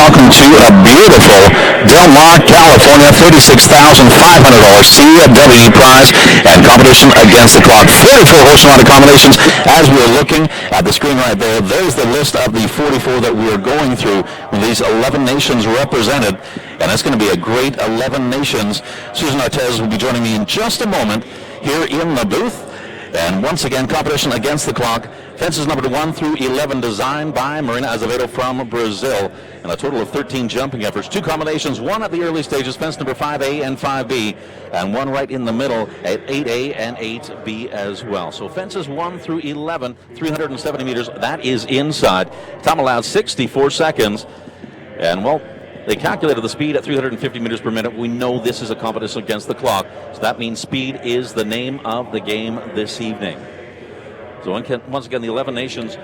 welcome to a beautiful Del Mar, California, $36,500 CWD prize and competition against the clock. 44 horsepower combinations. As we're looking at the screen right there, there's the list of the 44 that we're going through with these 11 nations represented. And it's going to be a great 11 nations. Susan Artez will be joining me in just a moment here in the booth. And once again, competition against the clock. Fences numbered 1 through 11, designed by Merino from Brazil. And a total of 13 jumping efforts. 2 combinations, 1 at the early stages, fence number 5A and 5B, and 1 right in the middle at 8A and 8B as well. So fences 1 through 11, 370 meters. That is inside. Time allowed 64 seconds. And, well, they calculated the speed at 350 meters per minute. We know this is a competition against the clock, so that means speed is the name of the game this evening. So once again, the 11 nations: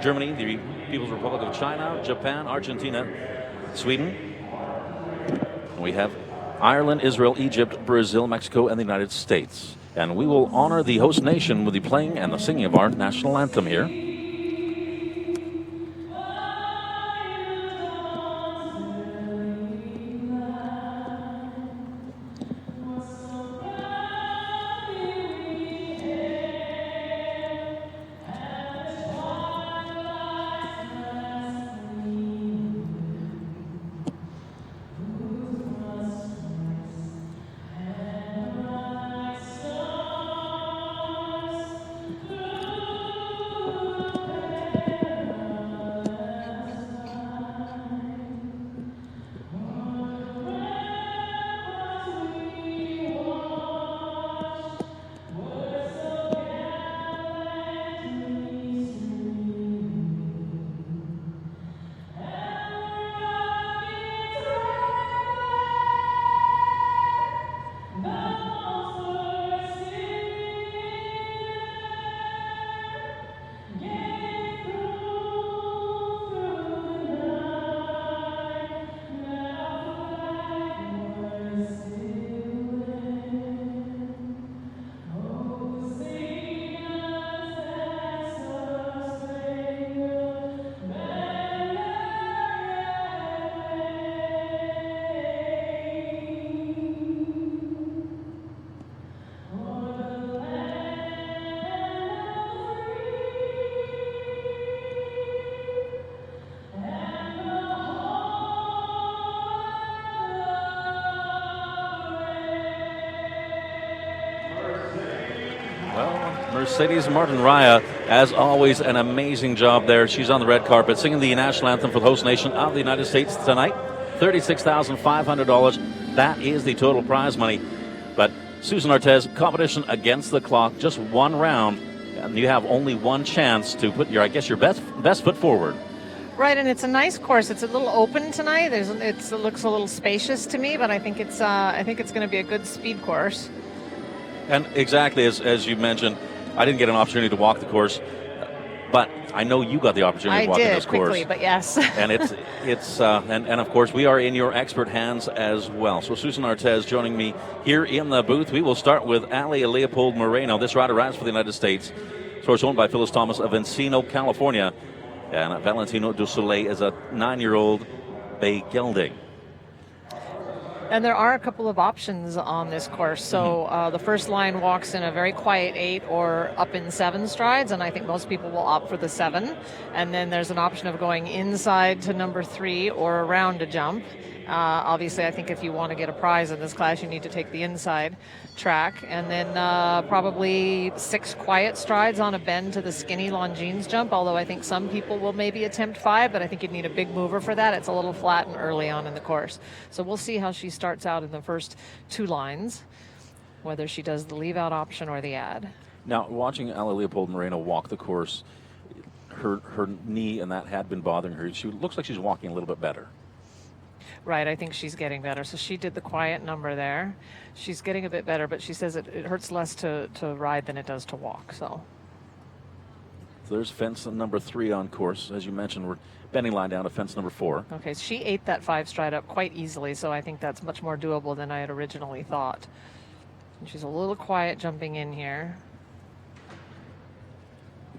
Germany, the People's Republic of China, Japan, Argentina, Sweden. We have Ireland, Israel, Egypt, Brazil, Mexico, and the United States. And we will honor the host nation with the playing and the singing of our national anthem here. Mercedes Martin Raya, as always, an amazing job there. She's on the red carpet singing the national anthem for the host nation of the United States tonight. $36,500. That is the total prize money. But Susan Artez, competition against the clock, just 1 round, and you have only 1 chance to put your best foot forward. Right, and it's a nice course. It's a little open tonight. It looks a little spacious to me, but I think it's going to be a good speed course. And exactly as you mentioned, I didn't get an opportunity to walk the course, but I know you got the opportunity to walk this course. I did, quickly, but yes. And and of course, we are in your expert hands as well. So Susan Artez joining me here in the booth. We will start with Ali Leopold Merino. This rider rides for the United States. So it's owned by Phyllis Thomas of Encino, California. And Valentino du Soleil is a 9-year-old bay gelding. And there are a couple of options on this course. So the first line walks in a very quiet 8 or up in 7 strides, and I think most people will opt for the 7. And then there's an option of going inside to number 3 or around a jump. Obviously, I think if you want to get a prize in this class, you need to take the inside track. And then probably 6 quiet strides on a bend to the skinny Longines jump, although I think some people will maybe attempt 5, but I think you'd need a big mover for that. It's a little flat and early on in the course. So we'll see how she starts out in the first 2 lines, whether she does the leave-out option or the add. Now, watching Ali Leopold Moreno walk the course, her knee and that had been bothering her. She looks like she's walking a little bit better. Right, I think she's getting better. So she did the quiet number there. She's getting a bit better, but she says it hurts less to ride than it does to walk. So there's fence number 3 on course. As you mentioned, we're bending line down to fence number 4. Okay, she ate that 5 stride up quite easily, so I think that's much more doable than I had originally thought. And she's a little quiet jumping in here.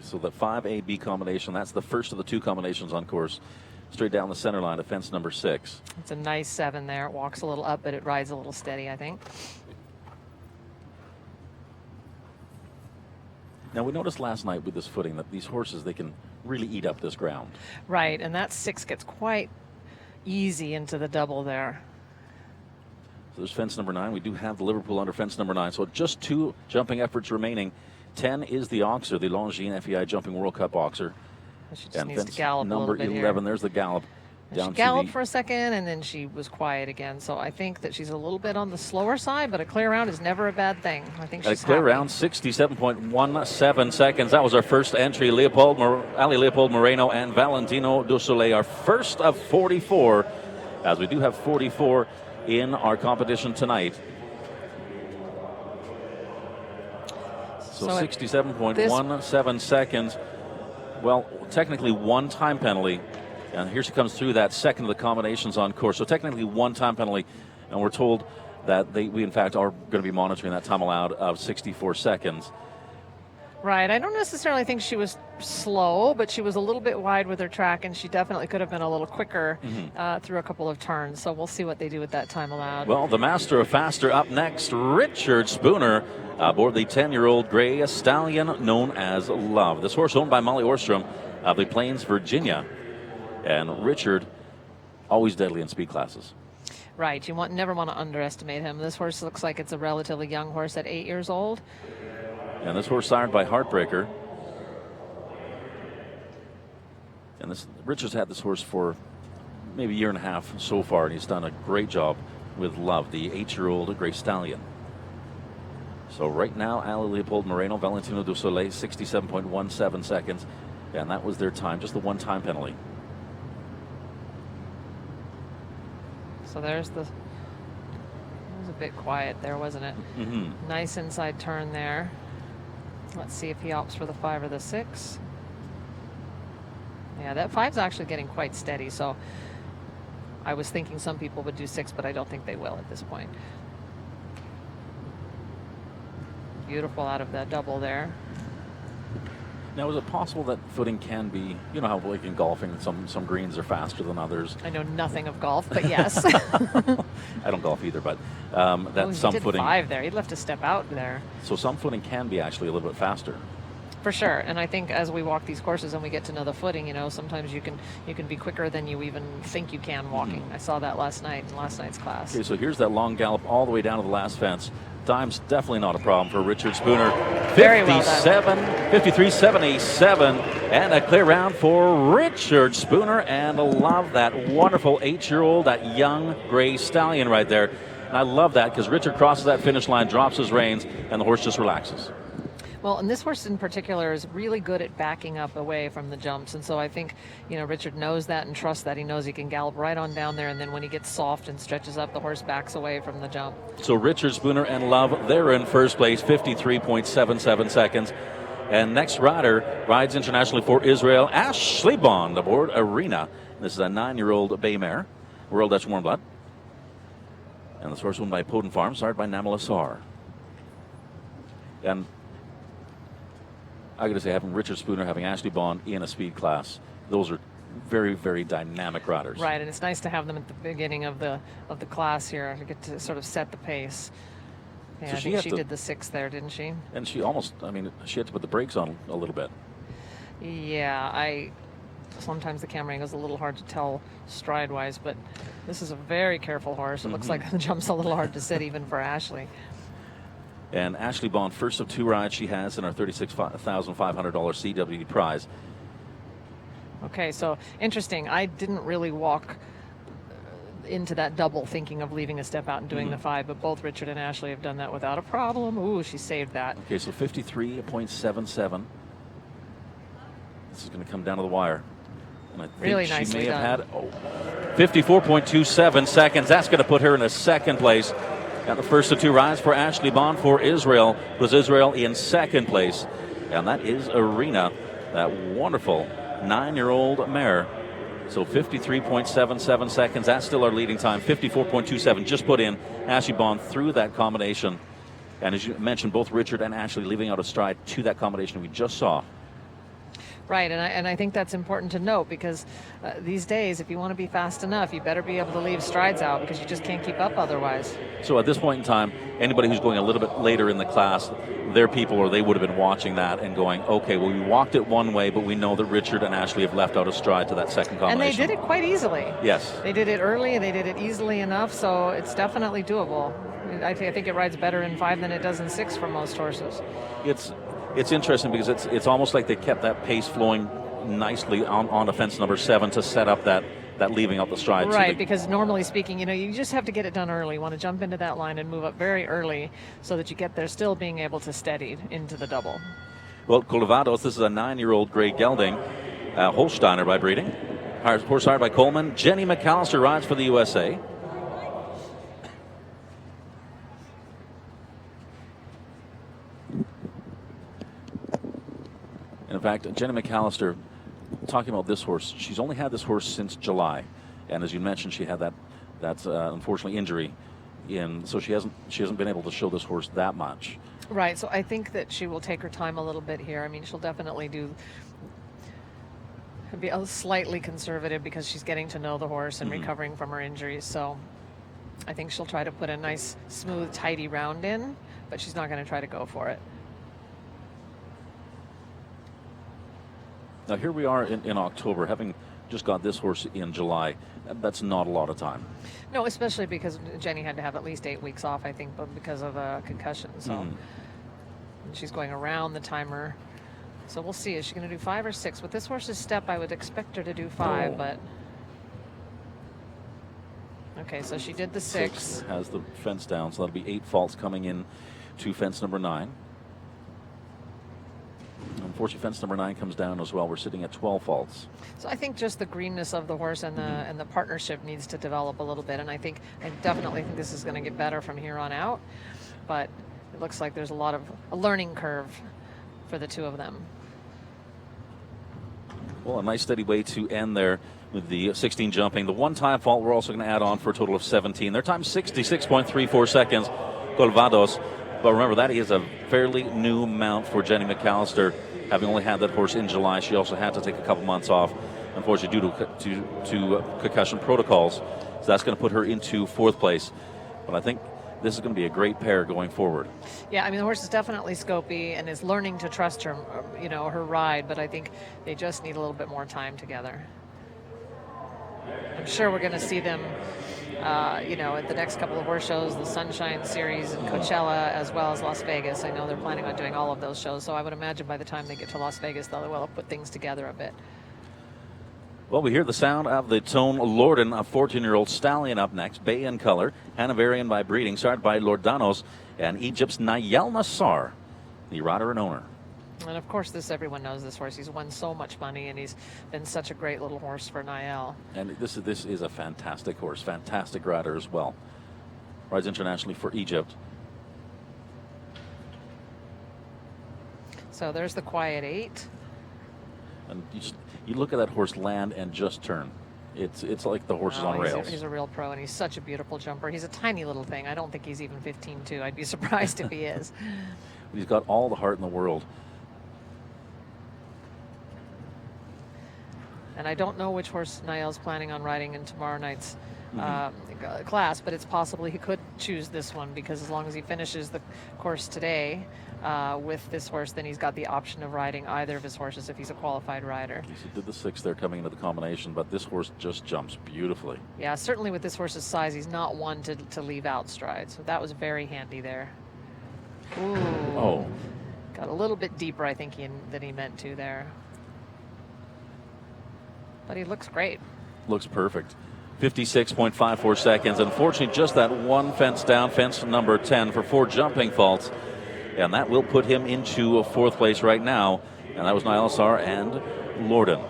So the 5A-B combination, that's the first of the 2 combinations on course. straight down the center line of fence number 6. It's a nice 7 there. It walks a little up, but it rides a little steady, I think. Now, we noticed last night with this footing that these horses, they can really eat up this ground. Right, and that 6 gets quite easy into the double there. So there's fence number 9. We do have the Liverpool under fence number 9. So just 2 jumping efforts remaining. 10 is the Oxer, the Longines FEI Jumping World Cup Oxer. She just needs to gallop number a little bit 11, here. there's the gallop. She galloped for a second, and then she was quiet again. So I think that she's a little bit on the slower side, but a clear round is never a bad thing. I think she's a clear happy. round, 67.17 seconds. That was our first entry. Leopold Merino and Valentino du Soleil, our first of 44, as we do have 44 in our competition tonight. So 67.17 seconds. Well, technically 1 time penalty. And here she comes through that second of the combinations on course. So technically 1 time penalty. And we're told that we in fact are going to be monitoring that time allowed of 64 seconds. Right. I don't necessarily think she was slow, but she was a little bit wide with her track, and she definitely could have been a little quicker through a couple of turns. So we'll see what they do with that time allowed. Well, the master of faster up next, Richard Spooner, aboard the 10-year-old gray stallion known as Love. This horse owned by Molly Orstrom of the Plains, Virginia. And Richard, always deadly in speed classes. Right. You never want to underestimate him. This horse looks like it's a relatively young horse at 8 years old. And this horse sired by Heartbreaker. And Richard's had this horse for maybe a year and a half so far, and he's done a great job with Love, the 8-year-old gray stallion. So right now, Leopold Merino, Valentino du Soleil, 67.17 seconds. And that was their time, just the 1 time penalty. So there's it was a bit quiet there, wasn't it? Mm-hmm. Nice inside turn there. Let's see if he opts for the 5 or the 6. Yeah, that 5's actually getting quite steady. So I was thinking some people would do 6, but I don't think they will at this point. Beautiful out of that double there. Now, is it possible that footing can be, you know how like in golfing, some greens are faster than others? I know nothing of golf, but yes. I don't golf either, but some did footing. 5 there. He'd left a step out there. So some footing can be actually a little bit faster. For sure, and I think as we walk these courses and we get to know the footing, you know, sometimes you can be quicker than you even think you can walking. I saw that last night in last night's class. Okay, so here's that long gallop all the way down to the last fence. Time's definitely not a problem for Richard Spooner. Very well done. 53.77, and a clear round for Richard Spooner. And I love that wonderful 8-year-old, that young gray stallion right there. And I love that because Richard crosses that finish line, drops his reins, and the horse just relaxes. Well, and this horse in particular is really good at backing up away from the jumps. And so I think, you know, Richard knows that and trusts that. He knows he can gallop right on down there. And then when he gets soft and stretches up, the horse backs away from the jump. So Richard Spooner and Love, they're in first place, 53.77 seconds. And next rider rides internationally for Israel, Ashley Bond aboard Arena. This is a 9-year-old bay mare, Royal Dutch Warm Blood. And this horse owned by Poden Farm, sired by Namalassar. And I got to say, having Richard Spooner, having Ashley Bond in a speed class, those are very, very dynamic riders. Right, and it's nice to have them at the beginning of the class here to get to sort of set the pace. Yeah, So I think she did the 6 there, didn't she? And she almost, she had to put the brakes on a little bit. Yeah, sometimes the camera angle's a little hard to tell stride-wise, but this is a very careful horse. It looks like the jump's a little hard to sit even for Ashley. And Ashley Bond, first of 2 rides she has in our $36,500 CWD prize. Okay, so interesting. I didn't really walk into that double thinking of leaving a step out and doing the 5, but both Richard and Ashley have done that without a problem. Ooh, she saved that. Okay, so 53.77. This is going to come down to the wire. And I think Really she nicely may have done. had 54.27 seconds. That's going to put her in a second place. Got the first of 2 rides for Ashley Bond for Israel. Was Israel in second place. And that is Arena, that wonderful 9-year-old mare. So 53.77 seconds. That's still our leading time. 54.27 just put in. Ashley Bond through that combination. And as you mentioned, both Richard and Ashley leaving out of stride to that combination we just saw. Right, and I think that's important to note because these days, if you want to be fast enough, you better be able to leave strides out because you just can't keep up otherwise. So at this point in time, anybody who's going a little bit later in the class, they're people, or they would have been watching that and going, okay, well, we walked it one way, but we know that Richard and Ashley have left out a stride to that second combination. And they did it quite easily. Yes. They did it early, and they did it easily enough, so it's definitely doable. I think it rides better in 5 than it does in 6 for most horses. It's interesting because it's almost like they kept that pace flowing nicely on fence number 7 to set up that leaving out the stride. Right, because normally speaking, you just have to get it done early. You want to jump into that line and move up very early so that you get there still being able to steady into the double. Well, Colovados, this is a 9-year-old Grey Gelding, Holsteiner by breeding. Horse hired by Coleman. Jenny McAllister rides for the USA. In fact, Jenny McAllister, talking about this horse, she's only had this horse since July, and as you mentioned, she had that unfortunately injury so she hasn't been able to show this horse that much. Right, so I think that she will take her time a little bit here. I mean, she'll definitely be slightly conservative because she's getting to know the horse and recovering from her injuries. So I think she'll try to put a nice, smooth, tidy round in, but she's not going to try to go for it. Now here we are in October, having just got this horse in July. That's not a lot of time. No, especially because Jenny had to have at least 8 weeks off, I think, but because of a concussion. So and she's going around the timer. So we'll see. Is she going to do 5 or 6? With this horse's step, I would expect her to do 5, but... Okay, so she did the 6. Has the fence down, so that'll be 8 faults coming in to fence number 9. Unfortunately, fence number 9 comes down as well. We're sitting at 12 faults. So I think just the greenness of the horse and the partnership needs to develop a little bit. And I definitely think this is going to get better from here on out. But it looks like there's a learning curve for the two of them. Well, a nice steady way to end there with the 16 jumping. The one-time fault we're also going to add on for a total of 17. Their time 66.34 seconds. Colvados. But remember, that is a fairly new mount for Jenny McAllister, having only had that horse in July. She also had to take a couple months off, unfortunately, due to concussion protocols. So that's going to put her into 4th place. But I think this is going to be a great pair going forward. Yeah, I mean, the horse is definitely scopy and is learning to trust her, her ride, but I think they just need a little bit more time together. I'm sure we're going to see them at the next couple of horse shows, the Sunshine Series and Coachella, as well as Las Vegas. I know they're planning on doing all of those shows, so I would imagine by the time they get to Las Vegas, they'll have put things together a bit. Well, we hear the sound of the Tone Lorden, a 14-year-old stallion up next, bay in color, Hanoverian by breeding, started by Lordanos and Egypt's Nayel Nassar, the rider and owner. And of course, everyone knows this horse. He's won so much money, and he's been such a great little horse for Nayel. And this is a fantastic horse, fantastic rider as well. Rides internationally for Egypt. So there's the quiet 8. And you look at that horse land and just turn. It's like the horse is on rails. He's a real pro, and he's such a beautiful jumper. He's a tiny little thing. I don't think he's even 15-2. I'd be surprised if he is. But he's got all the heart in the world. And I don't know which horse Nayel's planning on riding in tomorrow night's class, but it's possible he could choose this one because as long as he finishes the course today with this horse, then he's got the option of riding either of his horses if he's a qualified rider. He did the 6 there coming into the combination, but this horse just jumps beautifully. Yeah, certainly with this horse's size, he's not one to leave out stride, so that was very handy there. Ooh. Oh. Got a little bit deeper, I think, than he meant to there. But he looks great. Looks perfect. 56.54 seconds. Unfortunately, just that one fence down, fence number 10 for 4 jumping faults. And that will put him into a 4th place right now. And that was Nayel Nassar and Lorden.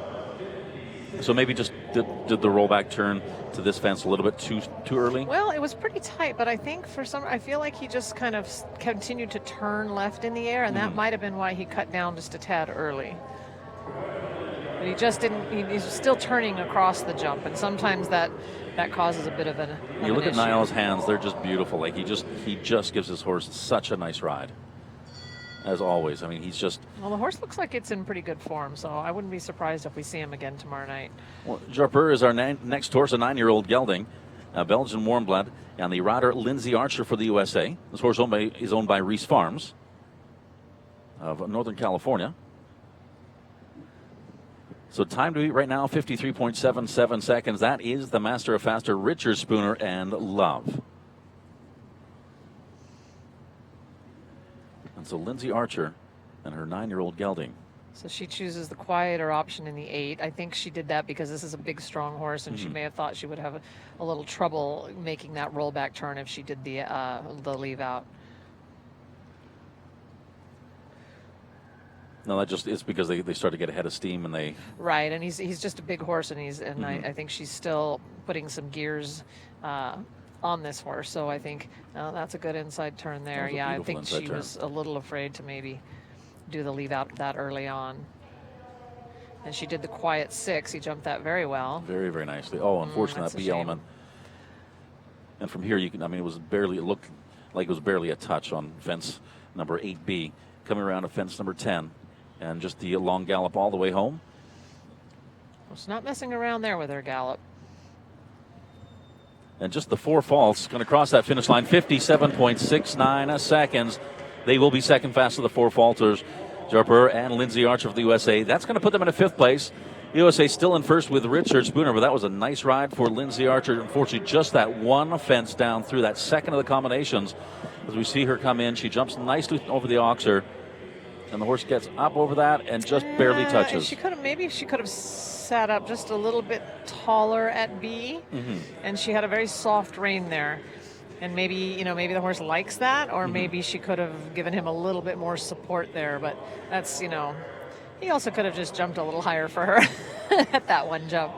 So maybe just did the rollback turn to this fence a little bit too early? Well, it was pretty tight, but I think I feel like he just kind of continued to turn left in the air, and that might have been why he cut down just a tad early. But he just didn't, he's still turning across the jump, and sometimes that causes a bit of an You look at issue. Nayel's hands, they're just beautiful. Like he just gives his horse such a nice ride. as always. I mean, he's just... Well, the horse looks like it's in pretty good form, so I wouldn't be surprised if we see him again tomorrow night. Well, Jarper is our next horse, a 9-year-old gelding, Belgian warm blood, and the rider Lindsay Archer for the USA. This horse is owned by Reese Farms of Northern California. So time to beat right now, 53.77 seconds. That is the Master of Faster, Richard Spooner and Love. And so Lindsay Archer and her 9-year-old gelding. So she chooses the quieter option in the 8. I think she did that because this is a big, strong horse, and she may have thought she would have a little trouble making that rollback turn if she did the leave out. No, that just is because they start to get ahead of steam and they... Right, and he's just a big horse, and I think she's still putting some gears on this horse. So I think that's a good inside turn there. Yeah, I think she was a little afraid to maybe do the leave out that early on. And she did the quiet 6. He jumped that very well. Very, very nicely. Oh, unfortunately, that B element. And from here, it looked like it was barely a touch on fence number 8B. Coming around to fence number 10. And just the long gallop all the way home. It's not messing around there with her gallop. And just the 4 faults going to cross that finish line, 57.69 seconds. They will be second fast to the 4 falters, Jarper and Lindsay Archer of the USA. That's going to put them in a 5th place. The USA still in first with Richard Spooner, but that was a nice ride for Lindsay Archer. Unfortunately, just that one fence down through that second of the combinations. As we see her come in, she jumps nicely over the oxer. And the horse gets up over that and just barely touches. Maybe she could have sat up just a little bit taller at B, and she had a very soft rein there. And maybe the horse likes that, or maybe she could have given him a little bit more support there. But that's, he also could have just jumped a little higher for her at that one jump.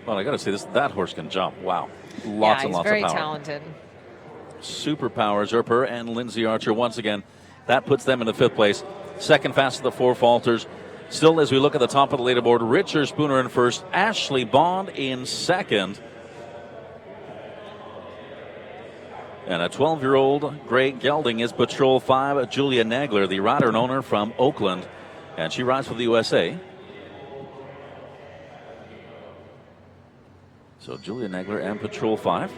Well, I got to say, that horse can jump. Wow. Lots and lots of power. He's very talented. Superpower, Jarper and Lindsay Archer. Once again, that puts them in the 5th place. Second fast of the 4 falters. Still, as we look at the top of the leaderboard, Richard Spooner in first, Ashley Bond in second. And a 12-year-old gray gelding is Patrol 5, Julia Nagler, the rider and owner from Oakland. And she rides for the USA. So Julia Nagler and Patrol 5.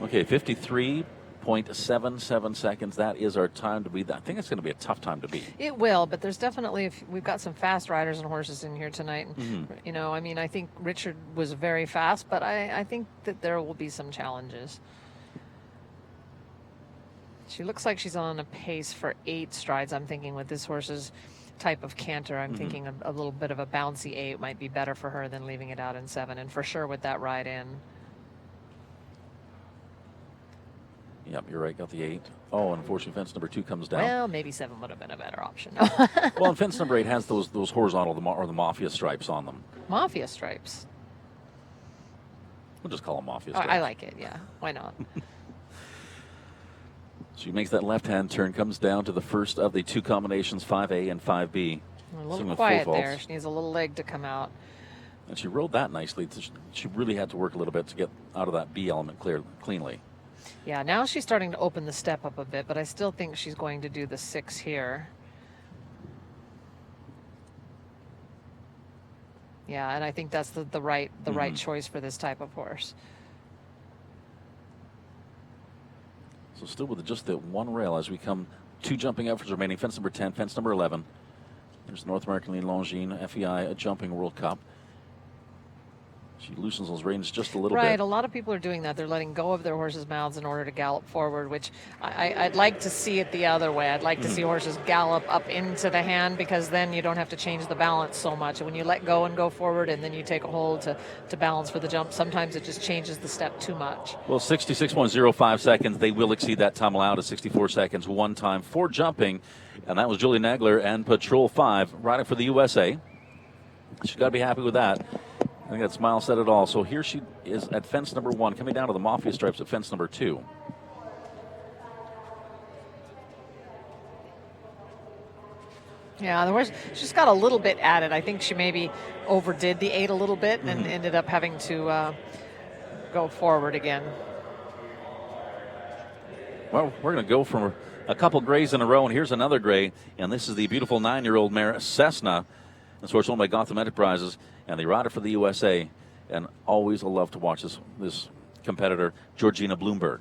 Okay, 53.77 seconds. That is our time to beat. I think it's going to be a tough time to beat. It will, but there's definitely, we've got some fast riders and horses in here tonight. And, I think Richard was very fast, but I think that there will be some challenges. She looks like she's on a pace for 8 strides. I'm thinking with this horse's type of canter, I'm thinking a little bit of a bouncy 8 might be better for her than leaving it out in 7, and for sure with that ride in. Yep, you're right. Got the 8. Oh, unfortunately, fence number 2 comes down. Well, maybe 7 would have been a better option. Well, and fence number 8 has those horizontal or the mafia stripes on them. Mafia stripes. We'll just call them mafia stripes. I like it. Yeah, why not? She makes that left-hand turn, comes down to the first of the 2 combinations, 5A and 5B. A little quiet there. She needs a little leg to come out. And she rode that nicely. She really had to work a little bit to get out of that B element cleanly. Yeah, now she's starting to open the step up a bit, but I still think she's going to do the 6 here. Yeah, and I think that's the right choice for this type of horse. So still with just the 1 rail as we come 2 jumping efforts remaining. Fence number 10, fence number 11. There's North American Longines FEI Jumping World Cup. She loosens those reins just a little bit. Right, a lot of people are doing that. They're letting go of their horses' mouths in order to gallop forward, which I'd like to see it the other way. I'd like to see horses gallop up into the hand, because then you don't have to change the balance so much. And when you let go and go forward and then you take a hold to balance for the jump, sometimes it just changes the step too much. Well, 66.05 seconds. They will exceed that time allowed of 64 seconds one time for jumping. And that was Julie Nagler and Patrol 5 riding for the USA. She's got to be happy with that. I think that smile said it all. So here she is at fence number 1, coming down to the mafia stripes at fence number 2. Yeah, the horse, she's got a little bit at it. I think she maybe overdid the 8 a little bit and ended up having to go forward again. Well, we're going to go from a couple grays in a row, and here's another gray, and this is the beautiful 9-year-old mare, Cessna. This horse owned by Gotham Enterprises, and the rider for the USA, and always a love to watch this competitor, Georgina Bloomberg.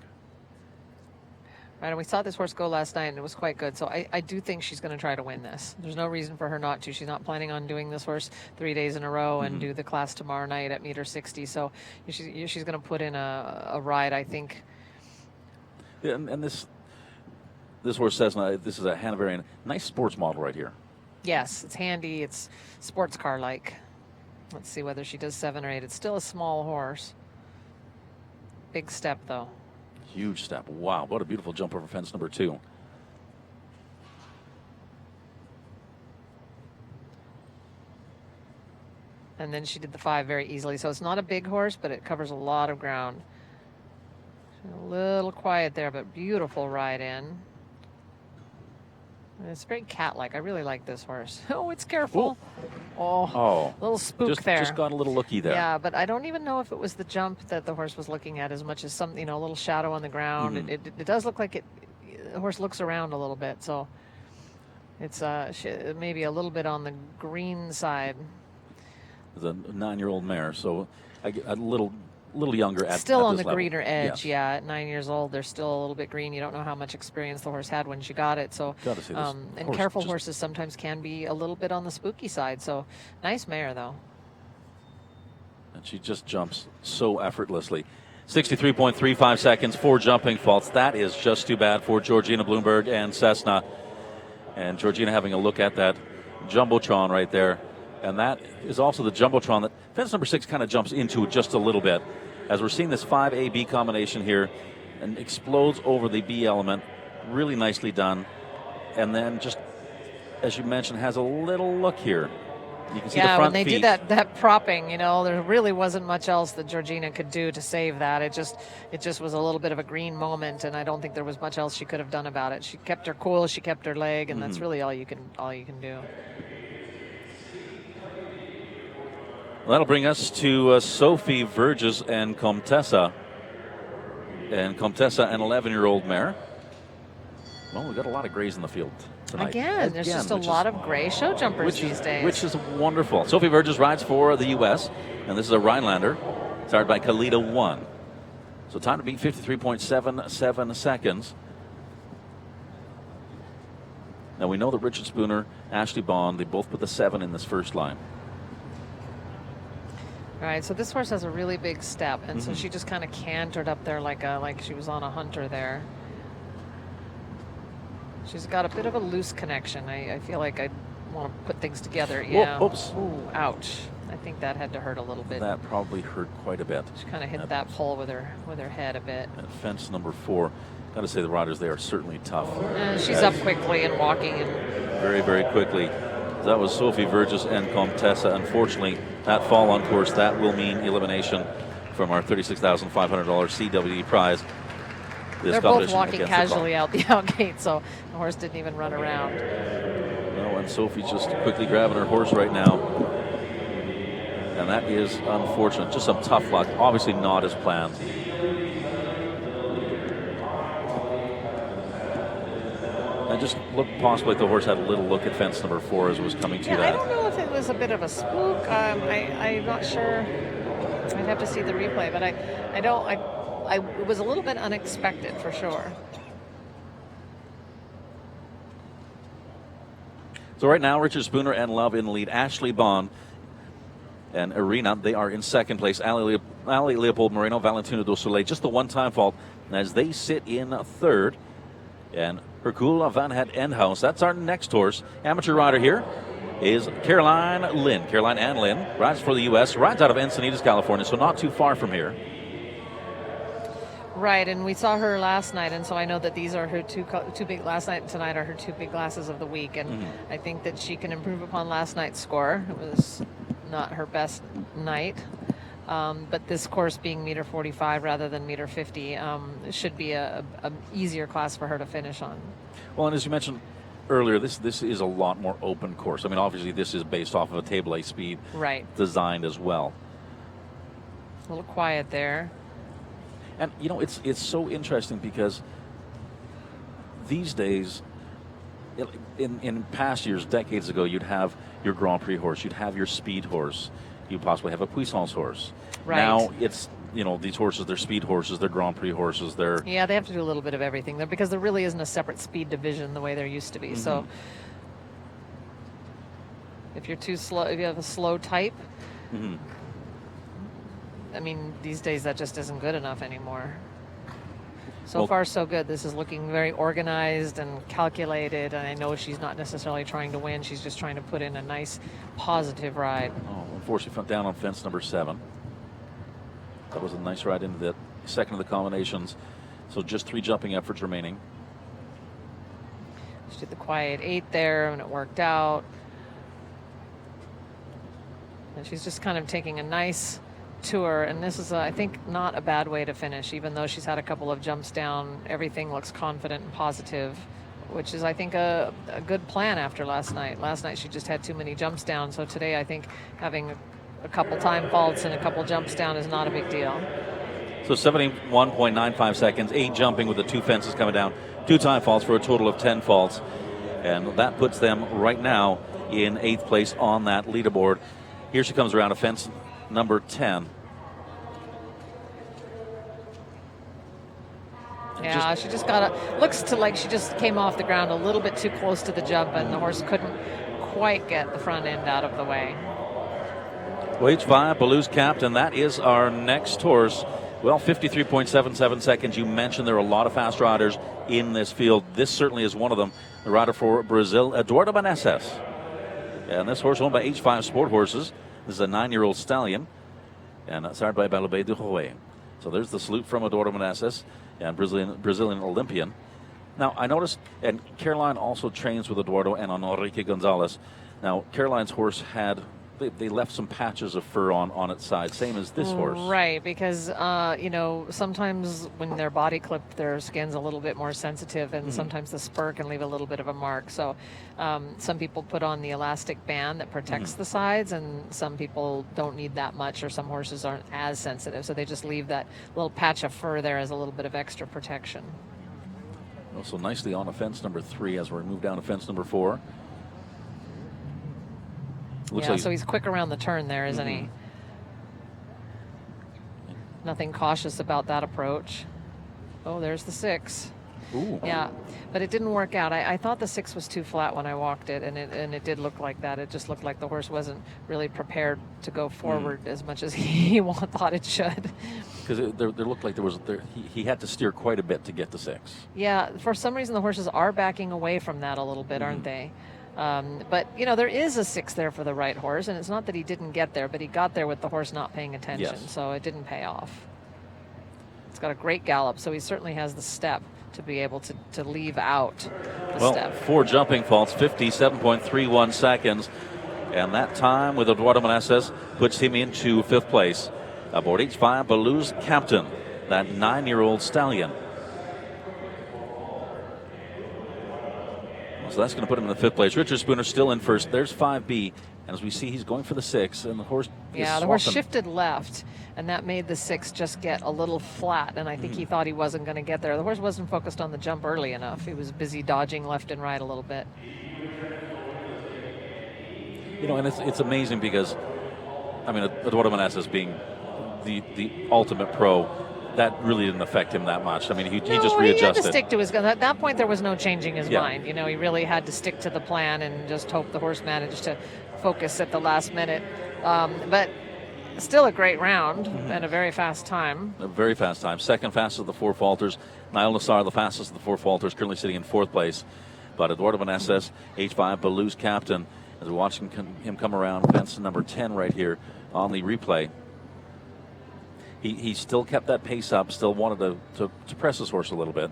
Right, and we saw this horse go last night, and it was quite good. So I do think she's going to try to win this. There's no reason for her not to. She's not planning on doing this horse 3 days in a row and do the class tomorrow night at meter 60. So she's going to put in a ride, I think. Yeah, and this horse says this is a Hanoverian, nice sports model right here. Yes, it's handy. It's sports car-like. Let's see whether she does 7 or 8. It's still a small horse. Big step, though. Huge step. Wow, what a beautiful jump over fence number 2. And then she did the 5 very easily. So it's not a big horse, but it covers a lot of ground. A little quiet there, but beautiful ride in. And it's very cat-like. I really like this horse. Oh, it's careful. Ooh. Oh, little spook there. Just got a little looky there. Yeah, but I don't even know if it was the jump that the horse was looking at as much as some, a little shadow on the ground. It does look like the horse looks around a little bit, so it's maybe a little bit on the green side. It's a 9-year-old mare, so a little younger at still at on this the level. greener edge. Yes. Yeah, at 9 years old, they're still a little bit green. You don't know how much experience the horse had when she got it. So, Gotta say this and horse careful just- horses sometimes can be a little bit on the spooky side. So, nice mare though. And she just jumps so effortlessly. 63.35 seconds, 4 jumping faults. That is just too bad for Georgina Bloomberg and Cessna. And Georgina having a look at that Jumbotron right there. And that is also the Jumbotron that fence number 6 kind of jumps into just a little bit. As we're seeing this 5A-B combination here and explodes over the B element. Really nicely done. And then just, as you mentioned, has a little look here. You can see the front when they feet. did that propping, there really wasn't much else that Georgina could do to save that. It just was a little bit of a green moment, and I don't think there was much else she could have done about it. She kept her cool, she kept her leg, and that's really all you can do. Well, that'll bring us to Sophie Verges and Comtessa. And Comtessa, an 11-year-old mare. Well, we've got a lot of grays in the field tonight. Again, there's just a lot of gray show jumpers these days. Which is wonderful. Sophie Verges rides for the U.S., and this is a Rhinelander, started by Kalita 1. So time to beat 53.77 seconds. Now we know that Richard Spooner, Ashley Bond, they both put the 7 in this first line. All right, so this horse has a really big step, and so she just kind of cantered up there like she was on a hunter there. She's got a bit of a loose connection. I feel like I want to put things together. Yeah. Oops. Ooh, ouch. I think that had to hurt a little bit. That probably hurt quite a bit. She kind of hit that pole with her head a bit. At fence number 4, got to say the riders, they are certainly tough. She's up quickly and walking. Very, very quickly. That was Sophie Verges and Comtessa. Unfortunately, that fall on course, that will mean elimination from our $36,500 CWD prize. They're both walking casually out the outgate, so the horse didn't even run around. No, and Sophie's just quickly grabbing her horse right now. And that is unfortunate. Just some tough luck. Obviously not as planned. And just looked possibly like the horse had a little look at fence number 4 as it was coming to that. I don't know if it was a bit of a spook. I'm not sure. I'd have to see the replay, but it was a little bit unexpected for sure. So right now, Richard Spooner and Love in the lead. Ashley Bond and Arena, they are in second place. Ali Leopold, Merino, Valentino do Soleil, just the one-time fault as they sit in third. And Hercule Van Het Endhouse, that's our next horse. Amateur rider here is Caroline Lynn. Caroline Ann Lynn rides for the U.S., rides out of Encinitas, California, so not too far from here. Right, and we saw her last night, and so I know that these are her two big, last night and tonight are her 2 big glasses of the week, and I think that she can improve upon last night's score. It was not her best night, but this course being meter 45 rather than meter 50 should be a easier class for her to finish on. Well, and as you mentioned earlier, this is a lot more open course. I mean, obviously this is based off of a Table A speed designed as well. A little quiet there. And, it's so interesting because these days, in past years, decades ago, you'd have your Grand Prix horse, you'd have your speed horse, you'd possibly have a puissance horse. Right. Now it's, these horses, they're speed horses, they're Grand Prix horses, they're... Yeah, they have to do a little bit of everything there because there really isn't a separate speed division the way there used to be. So if you're too slow, if you have a slow type, I mean, these days that just isn't good enough anymore. So far, so good. This is looking very organized and calculated, and I know she's not necessarily trying to win. She's just trying to put in a nice, positive ride. Oh, unfortunately, down on fence number 7. That was a nice ride into the second of the combinations. So just 3 jumping efforts remaining. She did the quiet 8 there, and it worked out. And she's just kind of taking a nice tour, and this is, I think, not a bad way to finish. Even though she's had a couple of jumps down, everything looks confident and positive, which is, I think, a good plan after last night. Last night she just had too many jumps down, so today I think having a couple time faults and a couple jumps down is not a big deal. So 71.95 seconds, 8 jumping with the 2 fences coming down, 2 time faults for a total of 10 faults, and that puts them right now in 8th place on that leaderboard. Here she comes around to fence number 10. Yeah, she just looks to like she just came off the ground a little bit too close to the jump, and the horse couldn't quite get the front end out of the way. Well, H5, Baloo's Captain, that is our next horse. Well, 53.77 seconds. You mentioned there are a lot of fast riders in this field. This certainly is one of them. The rider for Brazil, Eduardo Meneses. And this horse owned by H5 Sport Horses. This is a 9-year-old stallion, and sired by Balabé de Rouet. So there's the salute from Eduardo Meneses, and Brazilian Olympian. Now, I noticed, and Caroline also trains with Eduardo and Enrique Gonzalez. Now, Caroline's horse had, they left some patches of fur on its side, same as this horse. Right, because, sometimes when they're body clipped, their skin's a little bit more sensitive, and sometimes the spur can leave a little bit of a mark. So some people put on the elastic band that protects the sides, and some people don't need that much, or some horses aren't as sensitive. So they just leave that little patch of fur there as a little bit of extra protection. Also nicely on to fence number 3 as we move down to fence number 4. So he's quick around the turn there, isn't he? Nothing cautious about that approach. Oh, there's the 6. Ooh. Yeah, but it didn't work out. I thought the 6 was too flat when I walked it, and it did look like that. It just looked like the horse wasn't really prepared to go forward as much as he thought it should. Because there looked like he had to steer quite a bit to get to 6. Yeah, for some reason the horses are backing away from that a little bit, aren't they? But, there is a 6 there for the right horse, and it's not that he didn't get there, but he got there with the horse not paying attention, so it didn't pay off. It's got a great gallop, so he certainly has the step to be able to leave out the step. 4 jumping faults, 57.31 seconds, and that time with Eduardo Meneses puts him into 5th place. Aboard H5, Baloo's Captain, that 9-year-old stallion. So that's going to put him in the 5th place. Richard Spooner still in first. There's 5B. And as we see, he's going for the 6. And the horse the horse shifted left. And that made the 6 just get a little flat. And I think he thought he wasn't going to get there. The horse wasn't focused on the jump early enough. He was busy dodging left and right a little bit. And it's amazing because, Eduardo Meneses being the ultimate pro, that really didn't affect him that much. He just readjusted. He had to stick to his gun. At that point, there was no changing his mind. He really had to stick to the plan and just hope the horse managed to focus at the last minute. But still a great round and a very fast time. A very fast time. Second fastest of the 4 falters. Niall Nassar, the fastest of the 4 falters, currently sitting in 4th place. But Eduardo Meneses, H5, Baloo's Captain, as we're watching him come around fence number 10 right here on the replay. He still kept that pace up, still wanted to press his horse a little bit.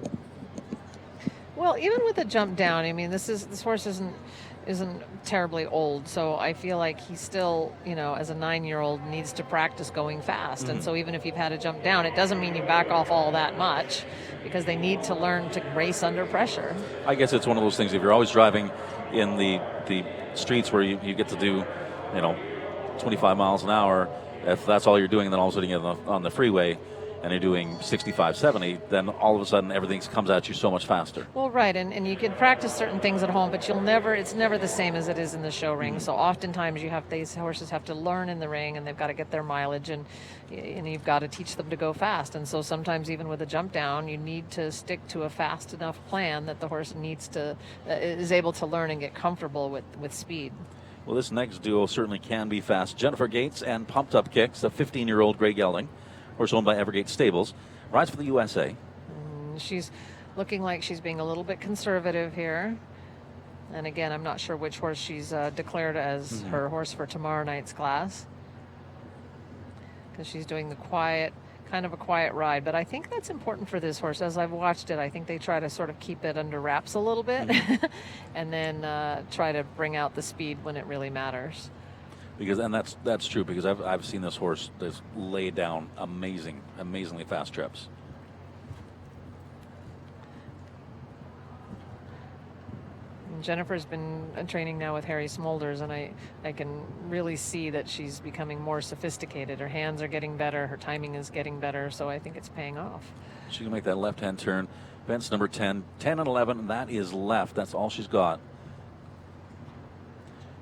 Well, even with a jump down, this horse isn't terribly old, so I feel like he still, as a 9-year-old, needs to practice going fast. And so even if you've had a jump down, it doesn't mean you back off all that much, because they need to learn to race under pressure. I guess it's one of those things, if you're always driving in the streets where you get to do, 25 miles an hour, if that's all you're doing, then all of a sudden you get on the freeway, and you're doing 65, 70, then all of a sudden everything comes at you so much faster. Well, right, and you can practice certain things at home, but it's never the same as it is in the show ring. So oftentimes these horses have to learn in the ring, and they've got to get their mileage, and you've got to teach them to go fast. And so sometimes even with a jump down, you need to stick to a fast enough plan that the horse is able to learn and get comfortable with speed. Well, this next duo certainly can be fast. Jennifer Gates and Pumped Up Kicks, a 15-year-old gray gelding, horse owned by Evergate Stables, rides for the USA. She's looking like she's being a little bit conservative here. And again, I'm not sure which horse she's declared as her horse for tomorrow night's class, because she's doing kind of a quiet ride. But I think that's important for this horse. As I've watched it, I think they try to sort of keep it under wraps a little bit and then try to bring out the speed when it really matters. That's true, because I've seen this horse that's laid down amazingly fast trips. Jennifer's been training now with Harry Smolders, and I can really see that she's becoming more sophisticated. Her hands are getting better, her timing is getting better, so I think it's paying off. She can make that left-hand turn. Fence number 10, 10 and 11, and that is left. That's all she's got.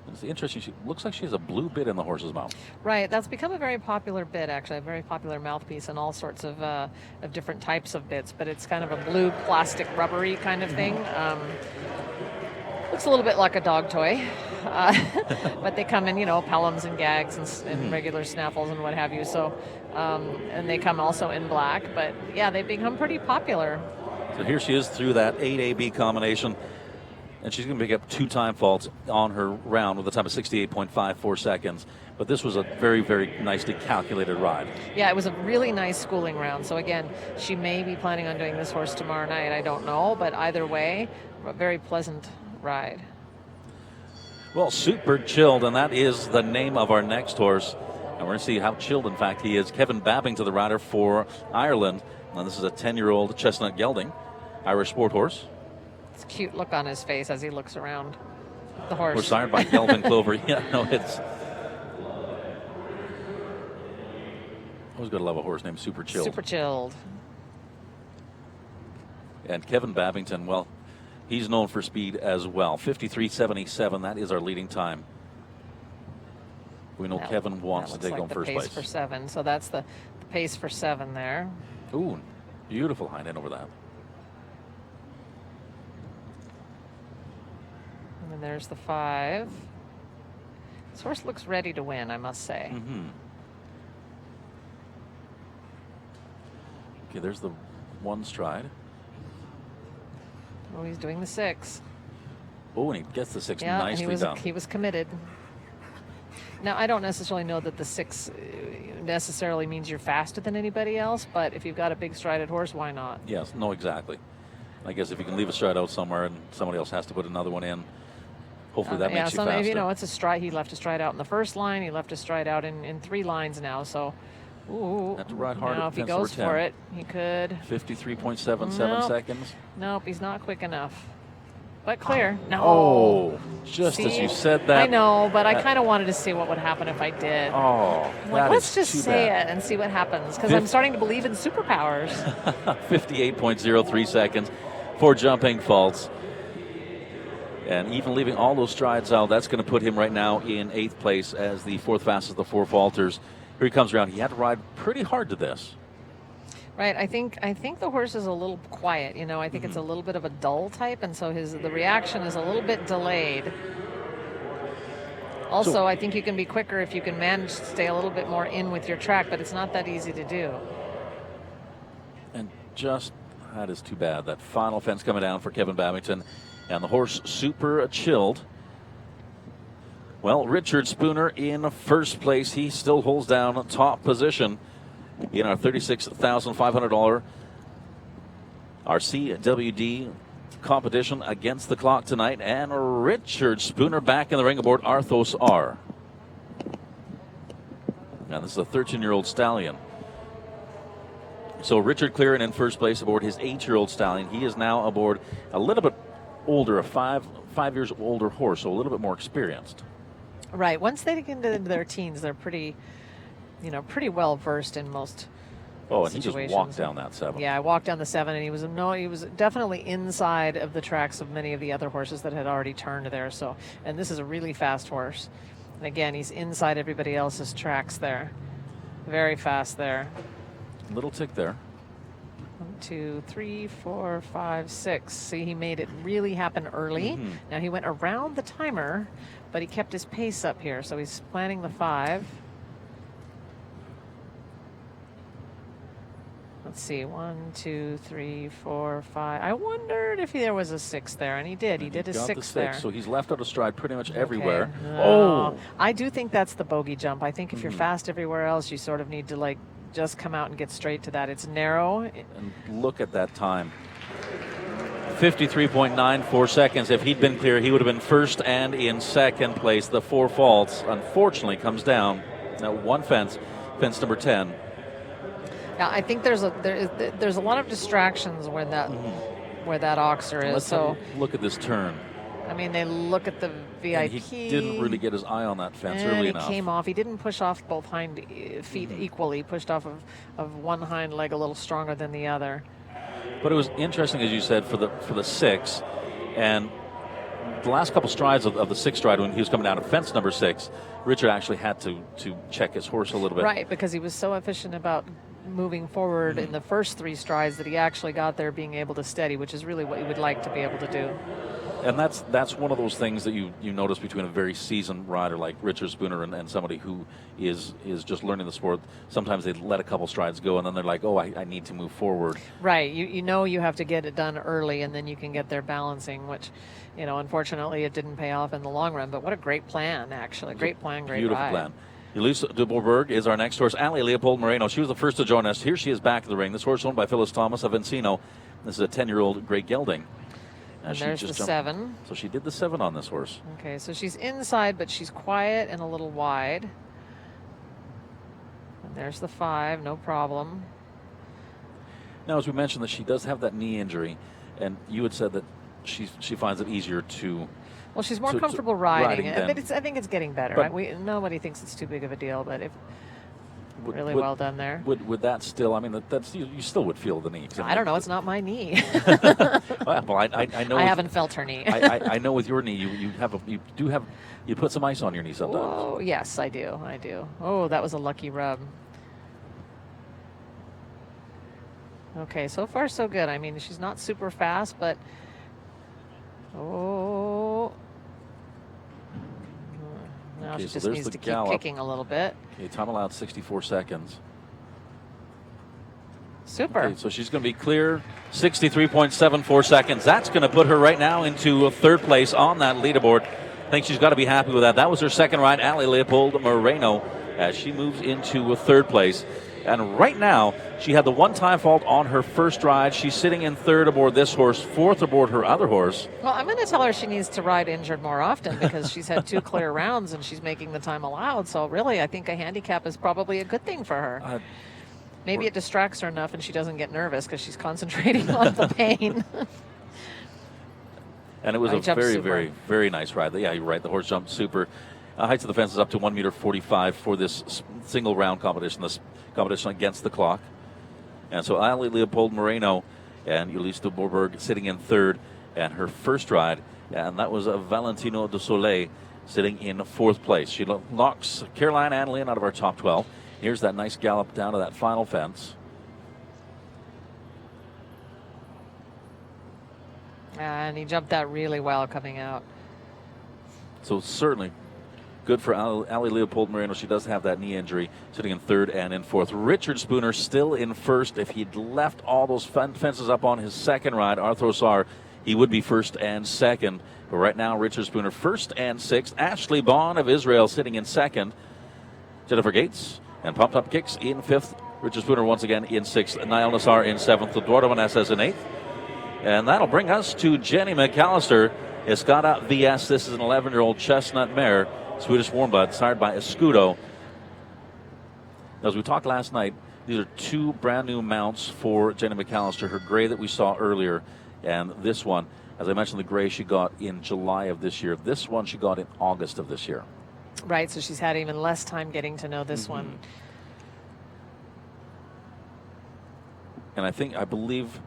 It's interesting. She looks like she has a blue bit in the horse's mouth. Right. That's become a very popular bit, actually, a very popular mouthpiece, and all sorts of different types of bits. But it's kind of a blue plastic rubbery kind of thing. Looks a little bit like a dog toy, but they come in, pellums and gags and regular snaffles and what have you. So, and they come also in black. But yeah, they've become pretty popular. So here she is through that 8AB combination. And she's going to pick up 2 time faults on her round with a time of 68.54 seconds. But this was a very, very nicely calculated ride. Yeah, it was a really nice schooling round. So again, she may be planning on doing this horse tomorrow night. I don't know, but either way, a very pleasant ride. Well, super chilled, and that is the name of our next horse. And we're going to see how chilled, in fact, he is. Kevin Babbington, the rider for Ireland. And this is a 10-year-old chestnut gelding, Irish sport horse. It's a cute look on his face as he looks around the horse. We're sired by Kelvin Clover. Yeah, no, it's... Always got to love a horse named Super Chilled. Super Chilled. And Kevin Babbington, well, he's known for speed as well. 53.77, that is our leading time. We know Kevin wants to take on first place. Pace for 7, so that's the pace for 7 there. Ooh, beautiful hind end over that. And then there's the 5. This horse looks ready to win, I must say. Okay, there's the 1 stride. Oh, he's doing the 6. Oh, and he gets the 6 yeah, nicely done. He was committed. Now, I don't necessarily know that the 6 necessarily means you're faster than anybody else, but if you've got a big strided horse, why not? Yes, no, exactly. I guess if you can leave a stride out somewhere and somebody else has to put another one in, hopefully that makes you faster. Maybe, it's a stride. He left a stride out in the first line. He left a stride out in 3 lines now. So, have to ride hard. Now, if he goes for it, he could. 53.77 seconds. Nope, he's not quick enough. But clear. No. Oh, just as you said that. I know, but I kind of wanted to see what would happen if I did. Oh, let's just say it and see what happens, because I'm starting to believe in superpowers. 58.03 seconds for jumping faults. And even leaving all those strides out, that's going to put him right now in 8th place as the 4th fastest of the 4 falters. Here he comes around. He had to ride pretty hard to this. Right, I think the horse is a little quiet. I think it's a little bit of a dull type, and so the reaction is a little bit delayed. Also, I think you can be quicker if you can manage to stay a little bit more in with your track, but it's not that easy to do. And that is too bad. That final fence coming down for Kevin Babbington, and the horse Super Chilled. Well, Richard Spooner in first place. He still holds down top position in our $36,500 our CWD competition against the clock tonight. And Richard Spooner back in the ring aboard Arthos R. Now this is a 13-year-old stallion. So Richard clearing in first place aboard his 8-year-old stallion. He is now aboard a little bit older, a 5 years older horse, so a little bit more experienced. Right. Once they get into their teens, they're pretty well versed in most Oh, and he situations. just walked down that 7. Yeah, I walked down the 7, and he was definitely inside of the tracks of many of the other horses that had already turned there. So, and this is a really fast horse. And again, he's inside everybody else's tracks there. Very fast there. Little tick there. 1, 2, 3, 4, 5, 6. See, he made it really happen early. Now he went around the timer, but he kept his pace up here. So he's planning the 5. Let's see, 1, 2, 3, 4, 5. I wondered if there was a 6 there, and he did. He did a 6 there. So he's left out of stride pretty much everywhere. Oh, I do think that's the bogey jump. I think if you're fast everywhere else, you sort of need to like just come out and get straight to that. It's narrow. And look at that time. 53.94 seconds. If he'd been clear, he would have been first and in second place. The 4 faults, unfortunately, comes down. Now one fence number 10. Yeah, I think there's a lot of distractions where that oxer is. Let's so look at this turn. I mean, they look at the VIP. And he didn't really get his eye on that fence and early he enough. came off. He didn't push off both hind feet equally. He pushed off of one hind leg a little stronger than the other. But it was interesting, as you said, for the 6, and the last couple strides of the 6th stride when he was coming down to fence number 6, Richard actually had to check his horse a little bit. Right, because he was so efficient about moving forward in the first 3 strides that he actually got there being able to steady, which is really what you would like to be able to do. And that's one of those things that you notice between a very seasoned rider like Richard Spooner and somebody who is just learning the sport. Sometimes they let a couple strides go and then they're like, oh, I need to move forward. Right. You know you have to get it done early and then you can get there balancing, which, unfortunately it didn't pay off in the long run. But what a great plan, actually. Great plan, great Beautiful ride. plan. Elise de Bourberg is our next horse. Ali Leopold Merino. She was the first to join us. Here she is back in the ring. This horse owned by Phyllis Thomas of Encino. This is a 10-year-old Grey Gelding. And there's the 7. So she did the 7 on this horse. Okay, so she's inside, but she's quiet and a little wide. And there's the 5, no problem. Now, as we mentioned, that she does have that knee injury, and you had said that she finds it easier to. Well, she's more comfortable riding, than, but I think it's getting better. Right? Nobody thinks it's too big of a deal, but really well done there. Would that still? I mean, that's you still would feel the knee. I don't know. It's not my knee. Well, I know. I haven't felt her knee. I know with your knee, you put some ice on your knee sometimes. Oh yes, I do. Oh, that was a lucky rub. Okay, so far so good. I mean, she's not super fast, but now she just needs to keep kicking a little bit. Okay, time allowed 64 seconds. Super. Okay, so she's going to be clear 63.74 seconds. That's going to put her right now into 3rd place on that leaderboard. I think she's got to be happy with that. That was her 2nd ride, Ali Leopold Moreno, as she moves into 3rd place. And right now, she had the 1 time fault on her 1st ride. She's sitting in 3rd aboard this horse, 4th aboard her other horse. Well, I'm going to tell her she needs to ride injured more often because she's had 2 clear rounds and she's making the time allowed. So really, I think a handicap is probably a good thing for her. Maybe it distracts her enough and she doesn't get nervous because she's concentrating on the pain. And it was a very, very, very nice ride. Yeah, you're right. The horse jumped super. Heights of the fence is up to 1.45 m for this single round competition, this competition against the clock. And so Ali Leopold Moreno and Elise de Bourberg sitting in 3rd, and her 1st ride, and that was Valentino de Soleil sitting in 4th place. She knocks Caroline Ann Lynn out of our top 12. Here's that nice gallop down to that final fence. And he jumped that really well coming out. So certainly good for Ali Leopold Moreno. She does have that knee injury, sitting in 3rd and in 4th. Richard Spooner still in 1st. If he'd left all those fences up on his 2nd ride, Arthros, he would be 1st and 2nd. But right now, Richard Spooner 1st and 6th. Ashley Bond of Israel sitting in 2nd. Jennifer Gates and Pumped Up Kicks in 5th. Richard Spooner once again in 6th. Niall Nassar in 7th. Eduardo Meneses in 8th. And that'll bring us to Jenny McAllister. Escada VS. This is an 11-year-old chestnut mare. Swedish warm blood, sired by Escudo. As we talked last night, these are 2 brand new mounts for Jenny McAllister. Her gray that we saw earlier, and this one, as I mentioned, the gray she got in July of this year. This one she got in August of this year. Right, so she's had even less time getting to know this one. And I believe,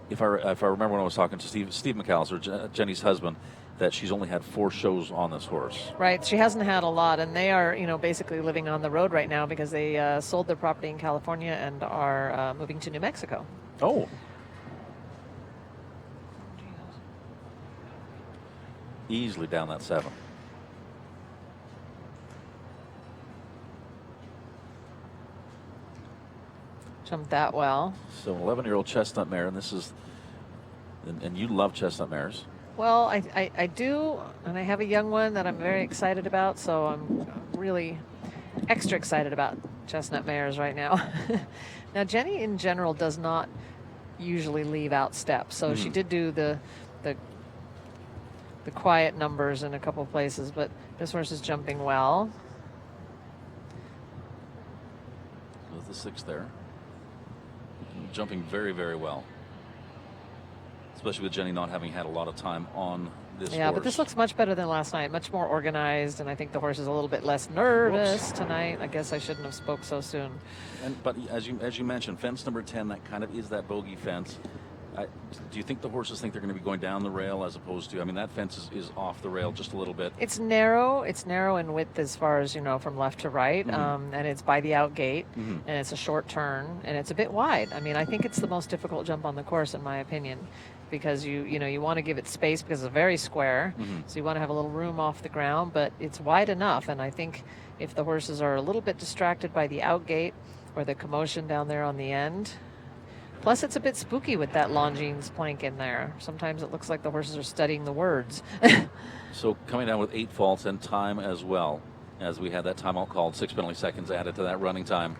if I remember when I was talking to Steve McAllister, Jenny's husband, that she's only had 4 shows on this horse. Right. She hasn't had a lot, and they are, basically living on the road right now because they sold their property in California and are moving to New Mexico. Oh. Easily down that 7. Jumped that well. So 11-year-old chestnut mare, and this is, and you love chestnut mares. Well, I do, and I have a young one that I'm very excited about, so I'm really extra excited about chestnut mares right now. Now, Jenny in general does not usually leave out steps, so she did do the quiet numbers in a couple of places, but this horse is jumping well. With the 6 there. Jumping very, very well. Especially with Jenny not having had a lot of time on this horse. Yeah, but this looks much better than last night. Much more organized, and I think the horse is a little bit less nervous tonight. I guess I shouldn't have spoke so soon. But as you mentioned, fence number 10, that kind of is that bogey fence. Do you think the horses think they're going to be going down the rail as opposed to, that fence is off the rail just a little bit? It's narrow. It's narrow in width as far as, from left to right. And it's by the out gate, and it's a short turn, and it's a bit wide. I think it's the most difficult jump on the course, in my opinion, because you want to give it space because it's very square. So you want to have a little room off the ground, but it's wide enough. And I think if the horses are a little bit distracted by the out gate or the commotion down there on the end, plus, it's a bit spooky with that Longines plank in there. Sometimes it looks like the horses are studying the words. So coming down with 8 faults and time as well, as we had that timeout called, 6 penalty seconds added to that running time.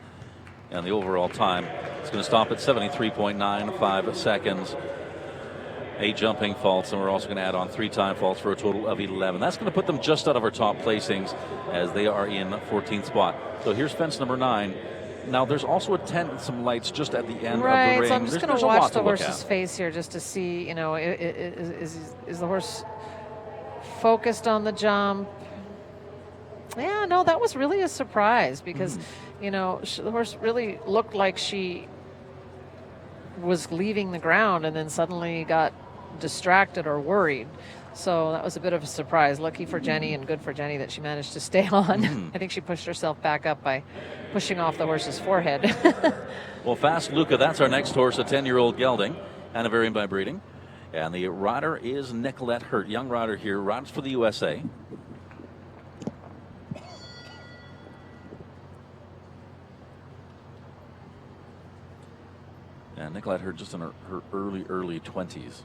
And the overall time is going to stop at 73.95 seconds. 8 jumping faults, and we're also going to add on 3 time faults for a total of 11. That's going to put them just out of our top placings as they are in 14th spot. So here's fence number 9. Now, there's also a tent and some lights just at the end of the ring. So I'm just going to watch the horse's face here just to see, is the horse focused on the jump? Yeah, no, that was really a surprise because, the horse really looked like she was leaving the ground and then suddenly got distracted or worried. So that was a bit of a surprise. Lucky for Jenny and good for Jenny that she managed to stay on. I think she pushed herself back up by pushing off the horse's forehead. Well, Fast Luca, that's our next horse, a 10-year-old gelding, Hanoverian by breeding. And the rider is Nicolette Hurt, young rider here, rides for the USA. And Nicolette Hurt just in her early 20s.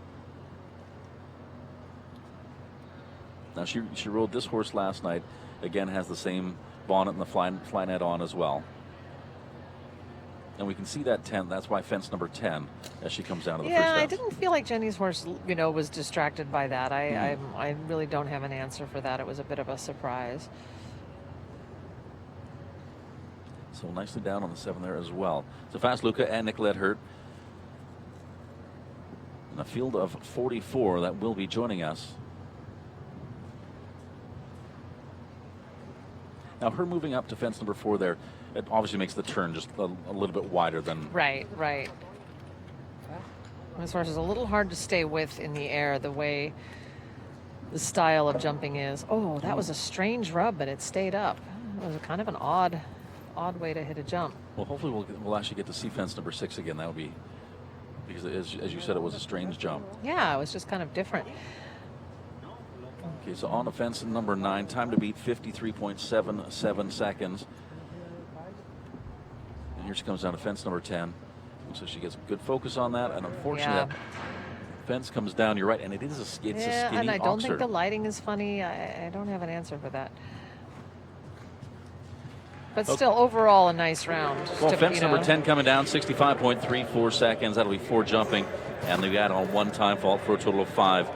Now, she rode this horse last night. Again, has the same bonnet and the fly net on as well. And we can see that 10. That's why fence number 10 as she comes down to the first fence. Yeah, I didn't feel like Jenny's horse, was distracted by that. I really don't have an answer for that. It was a bit of a surprise. So nicely down on the 7 there as well. So Fast Luca and Nicolette Hurt. In a field of 44 that will be joining us. Now, her moving up to fence number 4 there, it obviously makes the turn just a little bit wider than... Right. This horse is a little hard to stay with in the air the way the style of jumping is. Oh, that was a strange rub, but it stayed up. It was kind of an odd way to hit a jump. Well, hopefully we'll actually get to see fence number 6 again. That would be... Because as you said, it was a strange jump. Yeah, it was just kind of different. Okay, so on the fence number 9, time to beat 53.77 seconds. And here she comes down to fence number 10. So she gets good focus on that, and unfortunately that fence comes down. You're right, and it is a skinny and I don't oxer. think the lighting is funny. I don't have an answer for that. But still, overall, a nice round. Well, fence number 10 coming down, 65.34 seconds. That'll be 4 jumping, and they add on 1 time fault for a total of 5.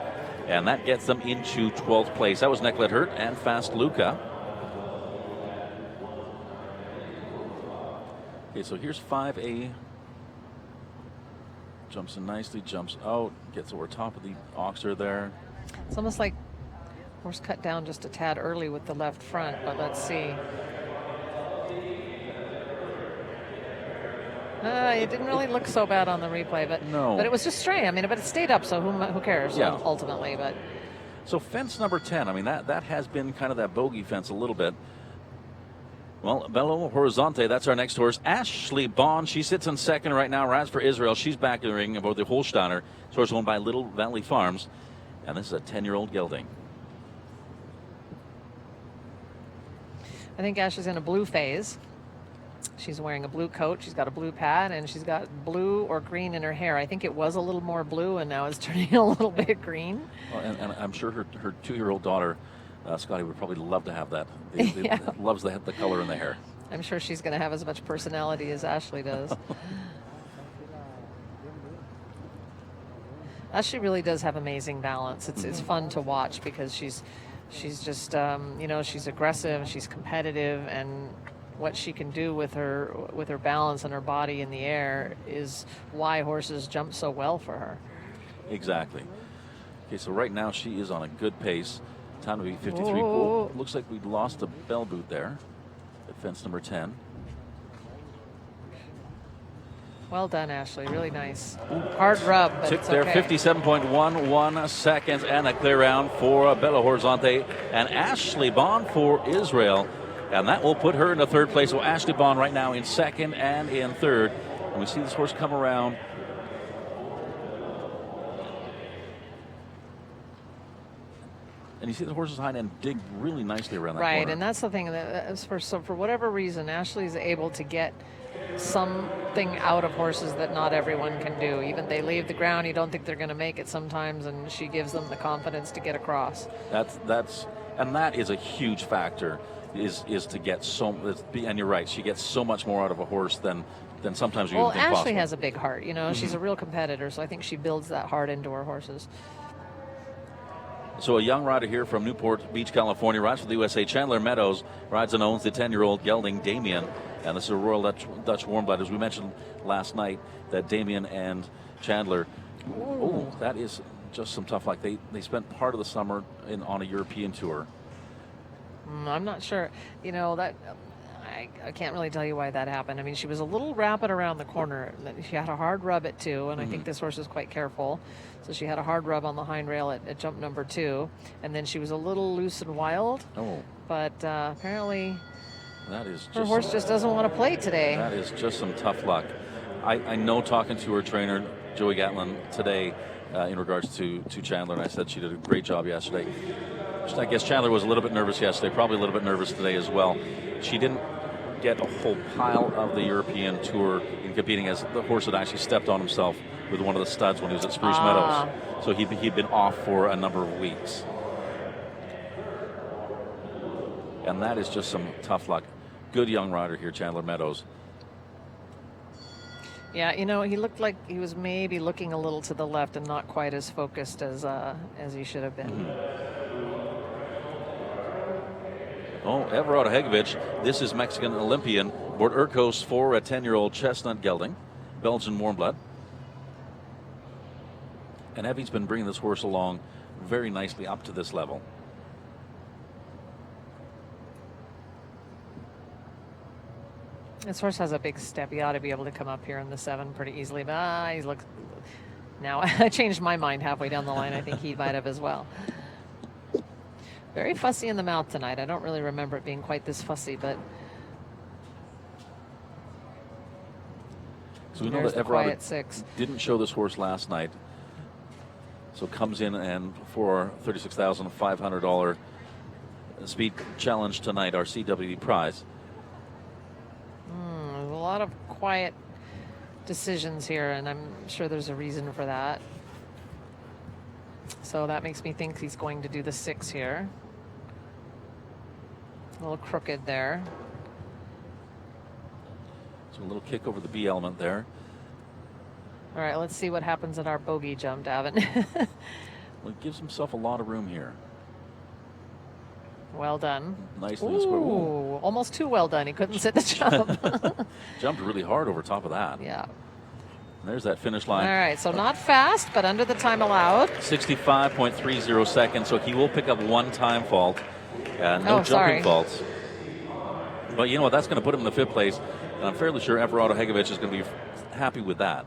And that gets them into 12th place. That was Nicolette Hurt and Fast Luca. Okay, so here's 5A. Jumps in nicely, jumps out, gets over top of the oxer there. It's almost like horse cut down just a tad early with the left front, but let's see. It didn't really look so bad on the replay, but No. but it was just stray. I mean, but it stayed up, so who cares Yeah. ultimately? But So fence number 10, I mean, that has been kind of that bogey fence a little bit. Well, Belo Horizonte, that's our next horse. Ashley Bond, she sits in second right now. As for Israel, she's back in the ring about the Holsteiner. This horse owned by Little Valley Farms. And this is a 10-year-old gelding. I think Ashley's in a blue phase. She's wearing a blue coat. She's got a blue pad, and she's got blue or green in her hair. I think it was a little more blue, and now it's turning a little bit green. Well, and I'm sure her 2-year-old daughter, Scotty, would probably love to have that. Yeah. Loves the color in the hair. I'm sure she's going to have as much personality as Ashley does. Ashley really does have amazing balance. It's fun to watch because she's just she's aggressive, she's competitive, and what she can do with her balance and her body in the air is why horses jump so well for her. Exactly. Okay, so right now she is on a good pace. Time to be 53. Whoa. Looks like we lost a bell boot there at fence number 10. Well done, Ashley. Really nice. Hard rub, but Took it's there okay. 57.11 seconds and a clear round for Belo Horizonte and Ashley Bond for Israel. And that will put her into third place. So Ashley Bond right now in second and in third. And we see this horse come around. And you see the horse's hind end dig really nicely around that Right, corner. and that's the thing. That for whatever reason, Ashley's able to get something out of horses that not everyone can do. Even they leave the ground, you don't think they're going to make it sometimes, and she gives them the confidence to get across. That is a huge factor. Is to get so, and you're right. She gets so much more out of a horse than sometimes you Well, even think Ashley possible. has a big heart. She's a real competitor, so I think she builds that heart into her horses. So a young rider here from Newport Beach, California, rides for the USA. Chandler Meadows rides and owns the 10-year-old gelding Damien. And this is a Royal Dutch Warm Blood. As we mentioned last night, that Damien and Chandler, that is just some tough luck. They spent part of the summer on a European tour. I'm not sure. That I can't really tell you why that happened. I mean, she was a little rapid around the corner. She had a hard rub at 2, and I think this horse is quite careful. So she had a hard rub on the hind rail at jump number 2, and then she was a little loose and wild. Oh, but apparently that is her horse just doesn't want to play today. That is just some tough luck. I know, talking to her trainer, Joey Gatlin, today in regards to Chandler, and I said she did a great job yesterday. I guess Chandler was a little bit nervous yesterday, probably a little bit nervous today as well. She didn't get a whole pile of the European tour in competing, as the horse had actually stepped on himself with one of the studs when he was at Spruce Meadows. So he'd been off for a number of weeks. And that is just some tough luck. Good young rider here, Chandler Meadows. Yeah, he looked like he was maybe looking a little to the left and not quite as focused as he should have been. Oh, Everard Hegovich. This is Mexican Olympian. Bort Urkos for a 10-year-old chestnut gelding, Belgian warm blood. And Evie's been bringing this horse along very nicely up to this level. This horse has a big step. He ought to be able to come up here in the 7 pretty easily. But he looks. Now I changed my mind halfway down the line. I think he might have as well. Very fussy in the mouth tonight. I don't really remember it being quite this fussy, but. So we know that Everard didn't show this horse last night. So comes in and for $36,500 speed challenge tonight, our CWD prize. A lot of quiet decisions here, and I'm sure there's a reason for that. So that makes me think he's going to do the 6 here. A little crooked there. So a little kick over the B element there. All right, let's see what happens in our bogey jump, Davin. Well, he gives himself a lot of room here. Well done. Nicely in square. Ooh, almost too well done. He couldn't sit the jump. Jumped really hard over top of that. Yeah. And there's that finish line. All right, so not fast, but under the time allowed. 65.30 seconds, so he will pick up 1 time fault. No jumping faults. But you know what? That's going to put him in the 5th place. And I'm fairly sure Everardo Hegovich is going to be happy with that.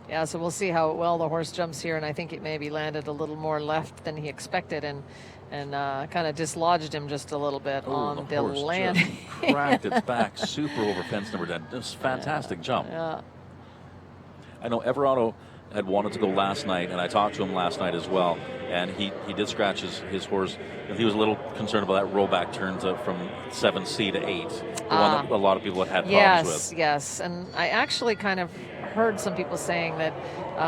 Yeah, so we'll see how well the horse jumps here, and I think it maybe landed a little more left than he expected, and kind of dislodged him just a little bit on the landing. Cracked its back super over fence number 10. Just fantastic jump. Yeah. I know Everardo had wanted to go last night, and I talked to him last night as well, and he did scratch his horse, and he was a little concerned about that rollback turn from 7C to 8, the one that a lot of people had problems with. Yes, and I actually kind of heard some people saying that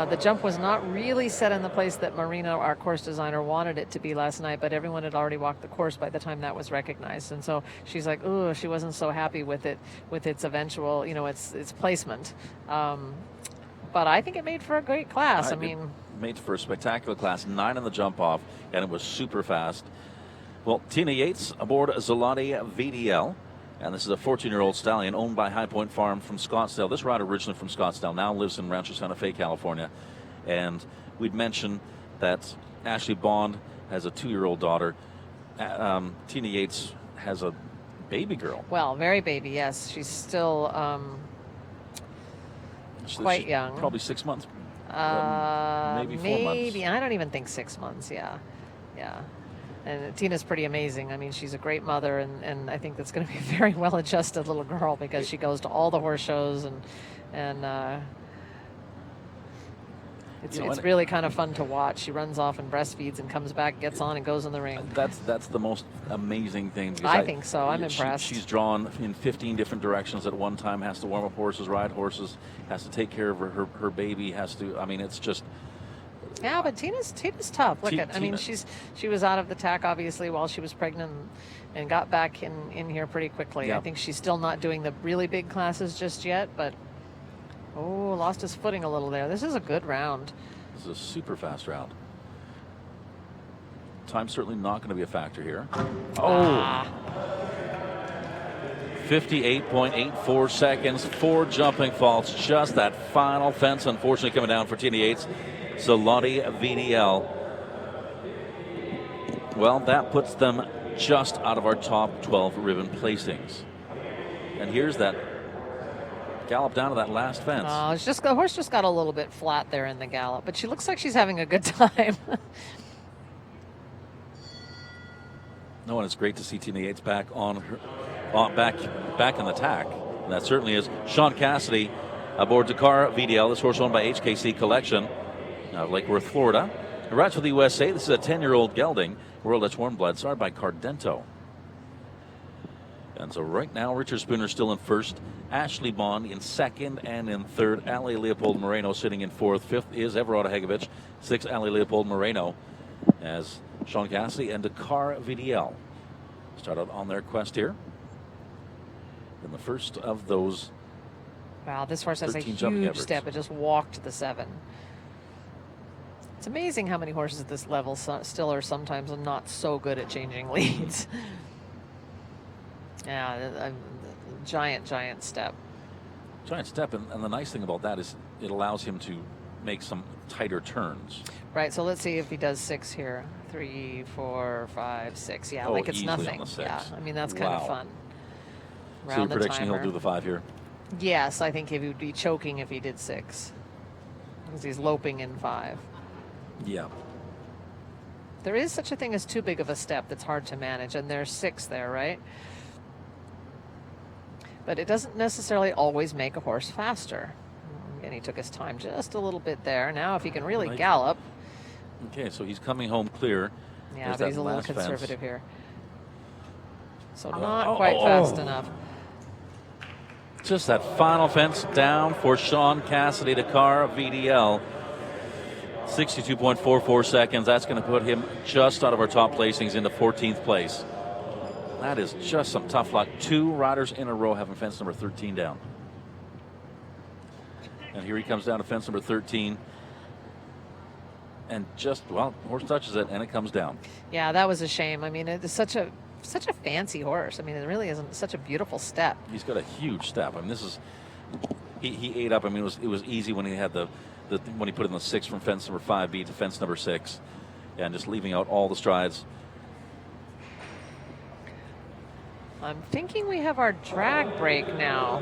the jump was not really set in the place that Merino, our course designer, wanted it to be last night, but everyone had already walked the course by the time that was recognized, and so she's like, ooh, she wasn't so happy with it, with its eventual, its placement. But I think it made for a great class. I mean, made for a spectacular class. 9 on the jump off, and it was super fast. Well, Tina Yates aboard Zalati VDL, and this is a 14-year-old stallion owned by High Point Farm from Scottsdale. This rider originally from Scottsdale, now lives in Rancho Santa Fe, California. And we'd mentioned that Ashley Bond has a 2-year-old daughter. Tina Yates has a baby girl. Well, very baby, yes. She's still quite young. Probably 6 months. Maybe 4 months. Maybe. I don't even think 6 months, yeah. And Tina's pretty amazing. I mean, she's a great mother, and I think that's going to be a very well-adjusted little girl because she goes to all the horse shows, and it's really kind of fun to watch. She runs off and breastfeeds and comes back, gets on, and goes in the ring. That's the most amazing thing. I think so. I'm impressed. She's drawn in 15 different directions at one time, has to warm up horses, ride horses, has to take care of her baby, has to, I mean, it's just... Yeah, but Tina's tough. I mean, she was out of the tack obviously while she was pregnant, and got back in here pretty quickly. Yep. I think she's still not doing the really big classes just yet, but lost his footing a little there. This is a good round. This is a super fast round. Time's certainly not going to be a factor here. 58.84 seconds, 4 jumping faults. Just that final fence, unfortunately, coming down for Tina Yates. Zalati VDL. Well, that puts them just out of our top 12 ribbon placings. And here's that gallop down to that last fence. It's just the horse just got a little bit flat there in the gallop, but she looks like she's having a good time. No, and it's great to see Tina Yates back back in the tack. And that certainly is. Sean Cassidy aboard Dakar VDL. This horse owned by HKC Collection of Lake Worth, Florida. He rides for the USA. This is a 10-year-old gelding. World Dutch Warm Blood, started by Cardento. And so right now, Richard Spooner still in first. Ashley Bond in second, and in third, Ali Leopold Moreno sitting in fourth. Fifth is Everardo Hegovich. Sixth, Ali Leopold Moreno, as Sean Cassidy and Dakar VDL start out on their quest here. And the first of those. Wow, this horse has a huge step. It just walked the 7. It's amazing how many horses at this level still are sometimes not so good at changing leads. Yeah, a giant step. Giant step, and the nice thing about that is it allows him to make some tighter turns. Right, so let's see if he does 6 here. 3, 4, 5, 6. Yeah, like it's nothing. Yeah, I mean, that's kind of fun. So your prediction he'll do the 5 here? Yes, I think he would be choking if he did 6. Because he's loping in 5. Yeah. There is such a thing as too big of a step that's hard to manage, and there's 6 there, right? But it doesn't necessarily always make a horse faster. And he took his time just a little bit there. Now if he can really gallop. Okay, so he's coming home clear. Yeah, but he's a little conservative here. So not quite fast enough. Just that final fence down for Sean Cassidy, Dakar VDL. 62.44 seconds. That's going to put him just out of our top placings into 14th place. That is just some tough luck. 2 riders in a row having fence number 13 down. And here he comes down to fence number 13. And just, well, horse touches it and it comes down. Yeah, that was a shame. I mean, it's such a fancy horse. I mean, it really isn't such a beautiful step. He's got a huge step. I mean, this is, he ate up. I mean, it was easy when he had when he put in the 6 from fence number 5B to fence number 6. and just leaving out all the strides. I'm thinking we have our drag break now.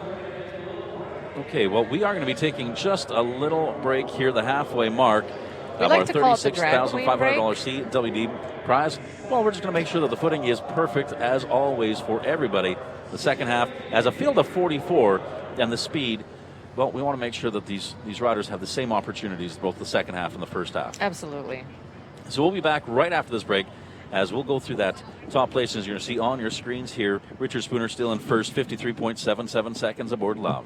Okay, well, we are going to be taking just a little break here, the halfway mark We of like our to call it the drag queen break. $36,500 CWD prize. Well, we're just going to make sure that the footing is perfect, as always, for everybody. The second half, as a field of 44, and the speed, well, we want to make sure that these riders have the same opportunities, both the second half and the first half. Absolutely. So we'll be back right after this break, as we'll go through that top places you're going to see on your screens here. Richard Spooner still in first, 53.77 seconds aboard Love.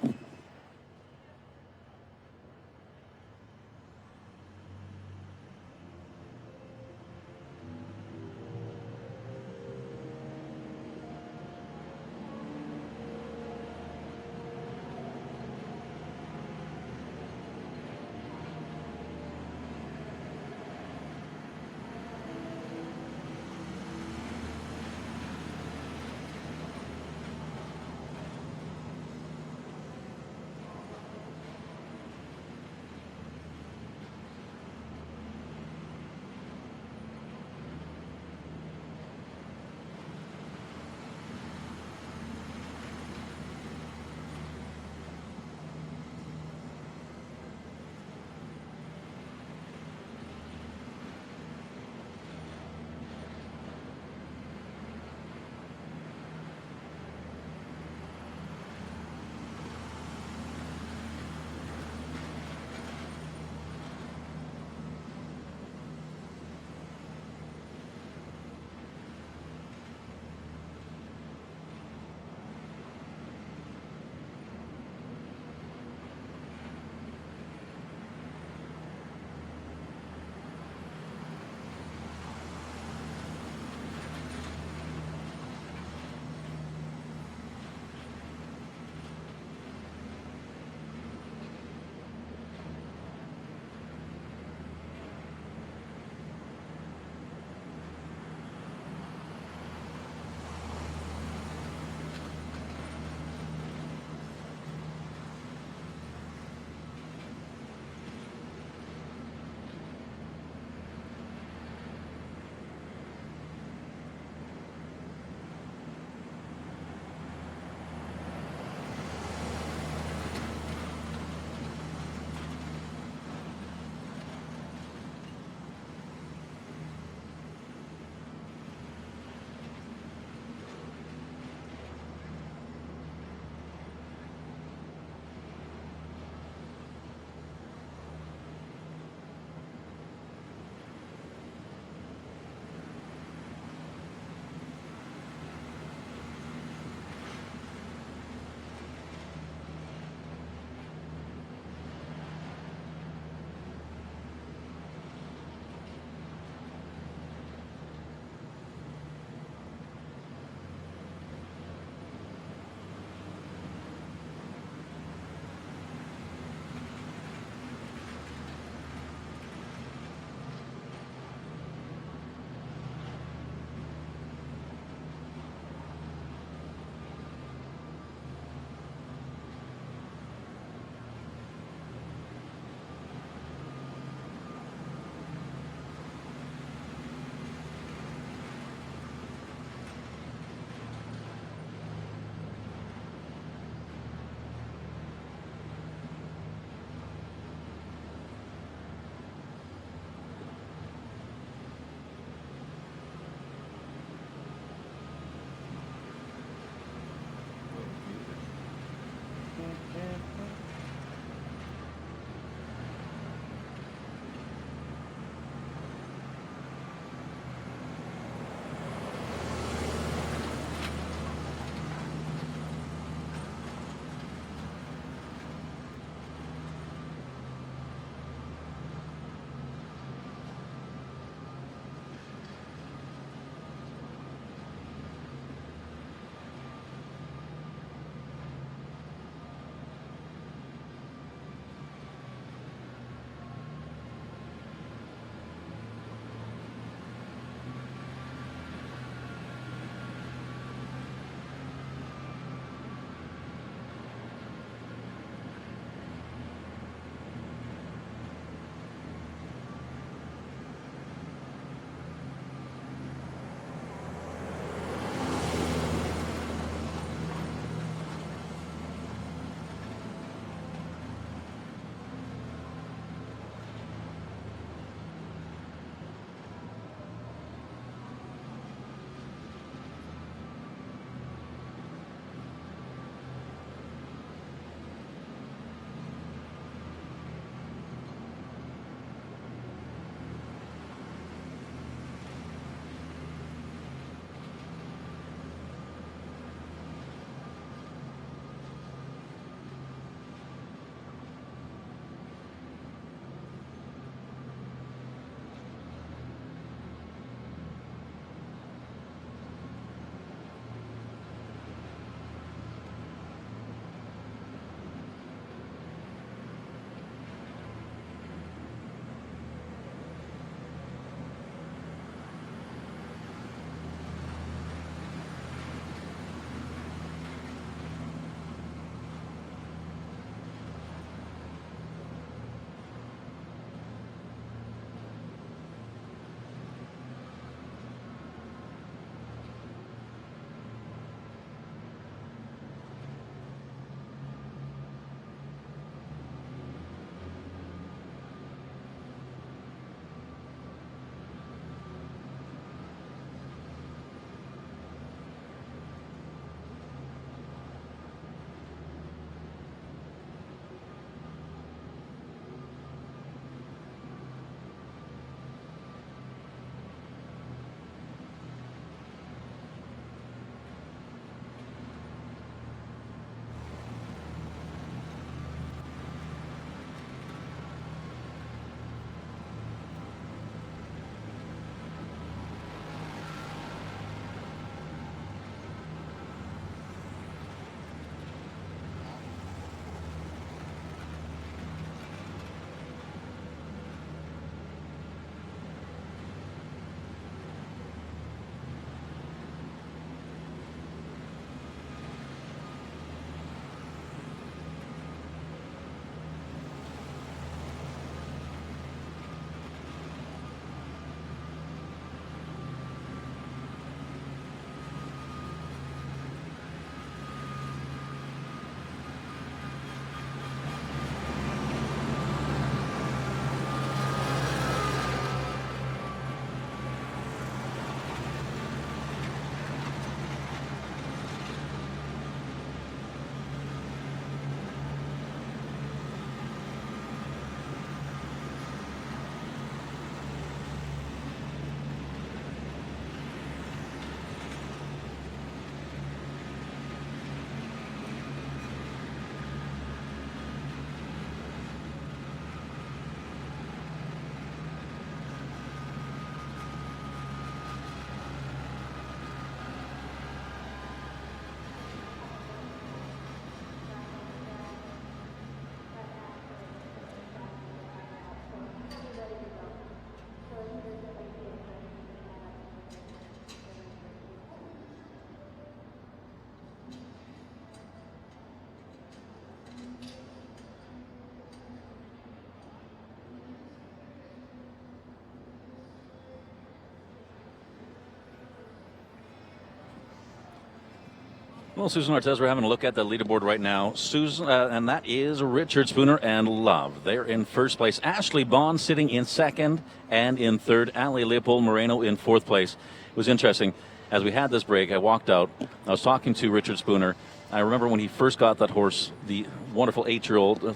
Well, Susan Ortez, we're having a look at the leaderboard right now. Susan, and that is Richard Spooner and Love. They're in first place. Ashley Bond sitting in second and in third. Ali Leopold Merino in fourth place. It was interesting. As we had this break, I walked out. I was talking to Richard Spooner. I remember when he first got that horse, the wonderful 8-year-old, the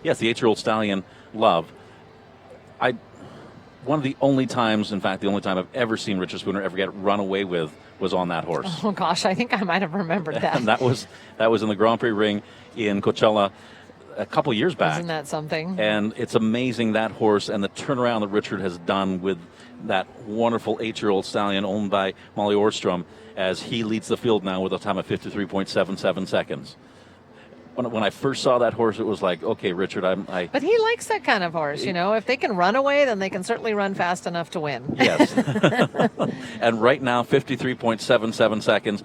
8-year-old stallion, Love. One of the only times, in fact, the only time I've ever seen Richard Spooner ever get run away with was on that horse. Oh gosh, I think I might have remembered that. And that was in the Grand Prix ring in Coachella a couple years back. Isn't that something? And it's amazing, that horse and the turnaround that Richard has done with that wonderful 8-year-old stallion owned by Molly Orstrom, as he leads the field now with a time of 53.77 seconds. When I first saw that horse, it was like, okay, Richard, But he likes that kind of horse, If they can run away, then they can certainly run fast enough to win. Yes. And right now, 53.77 seconds.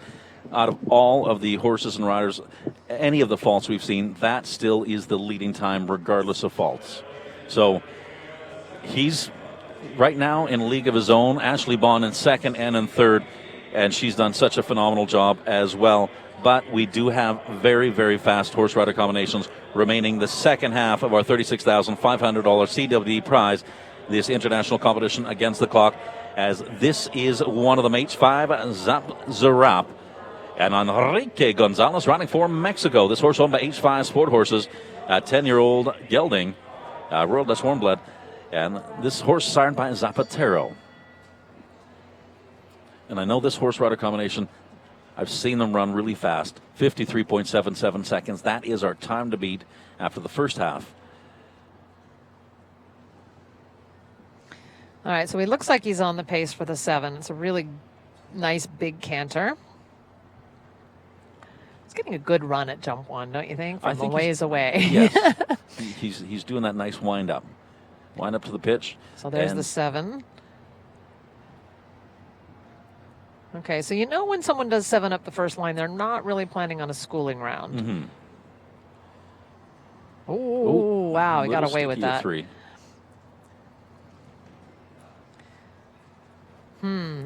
Out of all of the horses and riders, any of the faults we've seen, that still is the leading time regardless of faults. So he's right now in a league of his own. Ashley Bond in second and in third, and she's done such a phenomenal job as well. But we do have very, very fast horse rider combinations remaining the second half of our $36,500 CWD prize, this international competition against the clock, as this is one of them, H5 Zap Zarap and Enrique Gonzalez riding for Mexico. This horse owned by H5 Sport Horses, 10-year-old gelding, Royal Dutch Warmblood, and this horse sired by Zapatero. And I know this horse rider combination, I've seen them run really fast, 53.77 seconds. That is our time to beat after the first half. All right, so he looks like he's on the pace for the 7. It's a really nice big canter. He's getting a good run at jump 1, don't you think? From a ways away. Yes. he's doing that nice wind up to the pitch. So there's the 7. Okay, so when someone does 7 up the first line, they're not really planning on a schooling round. Mm-hmm. Oh, wow, he got away with that. 3.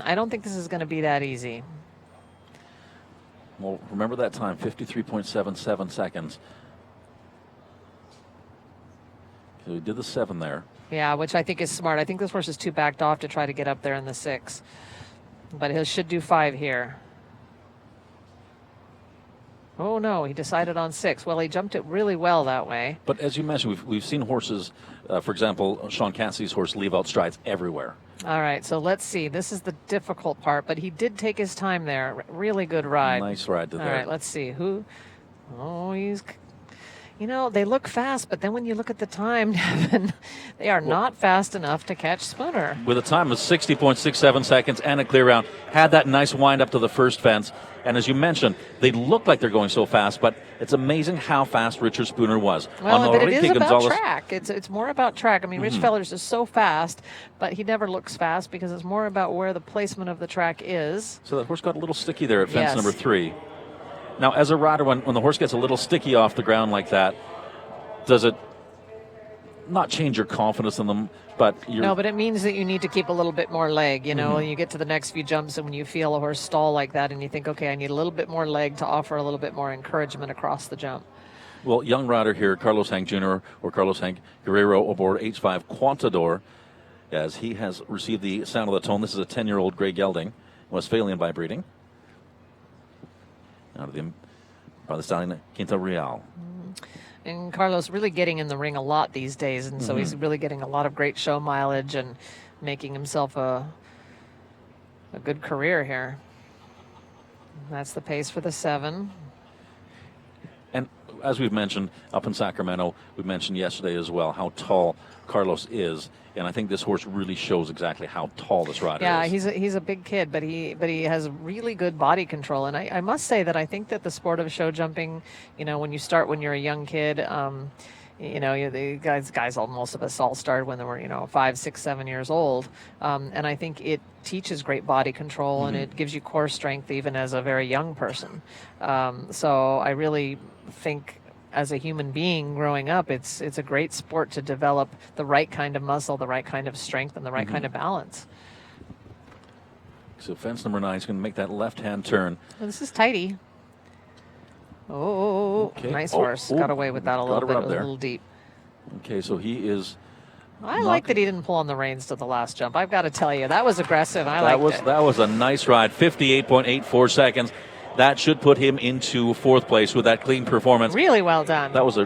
I don't think this is going to be that easy. Well, remember that time, 53.77 seconds. So he did the 7 there. Yeah, which I think is smart. I think this horse is too backed off to try to get up there in the 6. But he should do 5 here. Oh, no, he decided on 6. Well, he jumped it really well that way. But as you mentioned, we've seen horses, for example, Sean Cassidy's horse leave out strides everywhere. All right, so let's see. This is the difficult part, but he did take his time there. Really good ride. Nice ride to there. All right, let's see. He's... they look fast, but then when you look at the time, Devin, they are not fast enough to catch Spooner. With a time of 60.67 seconds and a clear round, had that nice wind up to the first fence. And as you mentioned, they look like they're going so fast, but it's amazing how fast Richard Spooner was. Well, but it is about track. It's more about track. I mean, Rich Fellers is so fast, but he never looks fast because it's more about where the placement of the track is. So that horse got a little sticky there at fence number 3. Now, as a rider, when the horse gets a little sticky off the ground like that, does it not change your confidence in them? No, but it means that you need to keep a little bit more leg, when you get to the next few jumps and when you feel a horse stall like that and you think, okay, I need a little bit more leg to offer a little bit more encouragement across the jump. Well, young rider here, Carlos Hank Jr. or Carlos Hank Guerrero aboard H5 Quantador, as he has received the sound of the tone. This is a 10-year-old gray gelding, Westphalian by breeding. Out of the stallion Quinta Real. And Carlos really getting in the ring a lot these days, and so he's really getting a lot of great show mileage and making himself a good career here. That's the pace for the 7. And as we've mentioned up in Sacramento, we mentioned yesterday as well how tall Carlos is. And I think this horse really shows exactly how tall this rider is. Yeah, he's a big kid, but he has really good body control. And I must say that I think that the sport of show jumping, when you start when you're a young kid, the guys, most of us all started when they were, 5, 6, 7 years old. And I think it teaches great body control and it gives you core strength even as a very young person. So I really think, as a human being growing up, it's a great sport to develop the right kind of muscle, the right kind of strength, and the right kind of balance. So fence number 9 is going to make that left-hand turn. Well, this is tighty. Oh, Okay. nice Oh, horse. oh, Got away with that a little got bit. her It up was a there. little deep. Okay, so he is. I like that he didn't pull on the reins to the last jump. I've got to tell you, that was aggressive. I liked it. That was a nice ride. 58.84 seconds. That should put him into fourth place with that clean performance. Really well done. That was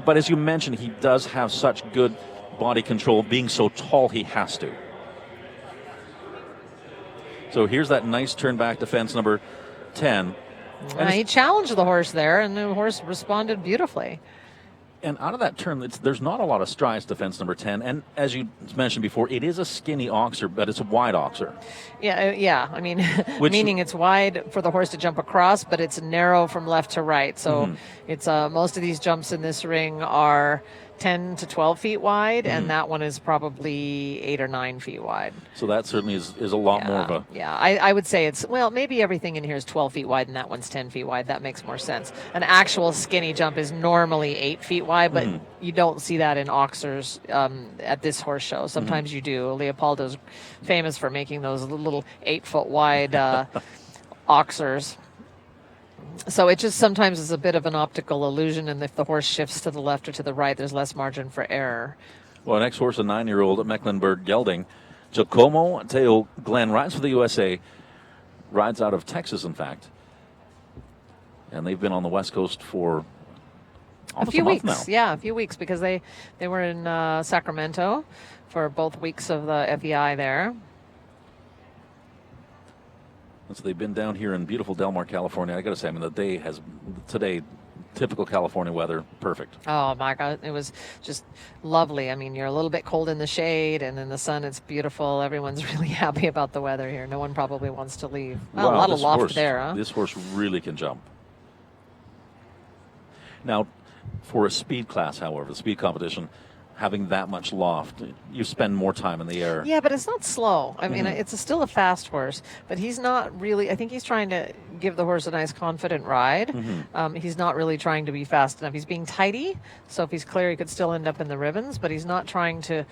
but as you mentioned, he does have such good body control. Being so tall, he has to. So here's that nice turn back to fence number 10. He challenged the horse there, and the horse responded beautifully. And out of that turn, there's not a lot of strides to fence number 10. And as you mentioned before, it is a skinny oxer, but it's a wide oxer. Yeah. I mean, meaning it's wide for the horse to jump across, but it's narrow from left to right. So it's most of these jumps in this ring are 10 to 12 feet wide, and that one is probably 8 or 9 feet wide. So that certainly is a lot more of a... Yeah, I would say maybe everything in here is 12 feet wide, and that one's 10 feet wide. That makes more sense. An actual skinny jump is normally 8 feet wide, but you don't see that in oxers at this horse show. Sometimes you do. Leopoldo's famous for making those little 8 foot wide oxers. So it just sometimes is a bit of an optical illusion, and if the horse shifts to the left or to the right, there's less margin for error. Well, next horse, a 9-year-old at Mecklenburg Gelding. Giacomo Teo Glenn rides for the USA, rides out of Texas, in fact. And they've been on the West Coast for almost a few month weeks. now. Yeah, a few weeks, because they were in Sacramento for both weeks of the FEI there. So they've been down here in beautiful Del Mar, California. I got to say, the day has today typical California weather, perfect. Oh my God, it was just lovely. I mean, you're a little bit cold in the shade, and in the sun, it's beautiful. Everyone's really happy about the weather here. No one probably wants to leave. Well, a lot of loft there, huh? This horse really can jump. Now, for a speed class, however, the speed competition, having that much loft, you spend more time in the air. Yeah, but it's not slow. I mean, it's still a fast horse, but he's not really, I think he's trying to give the horse a nice confident ride. He's not really trying to be fast enough. He's being tidy, so if he's clear, he could still end up in the ribbons, but he's not trying to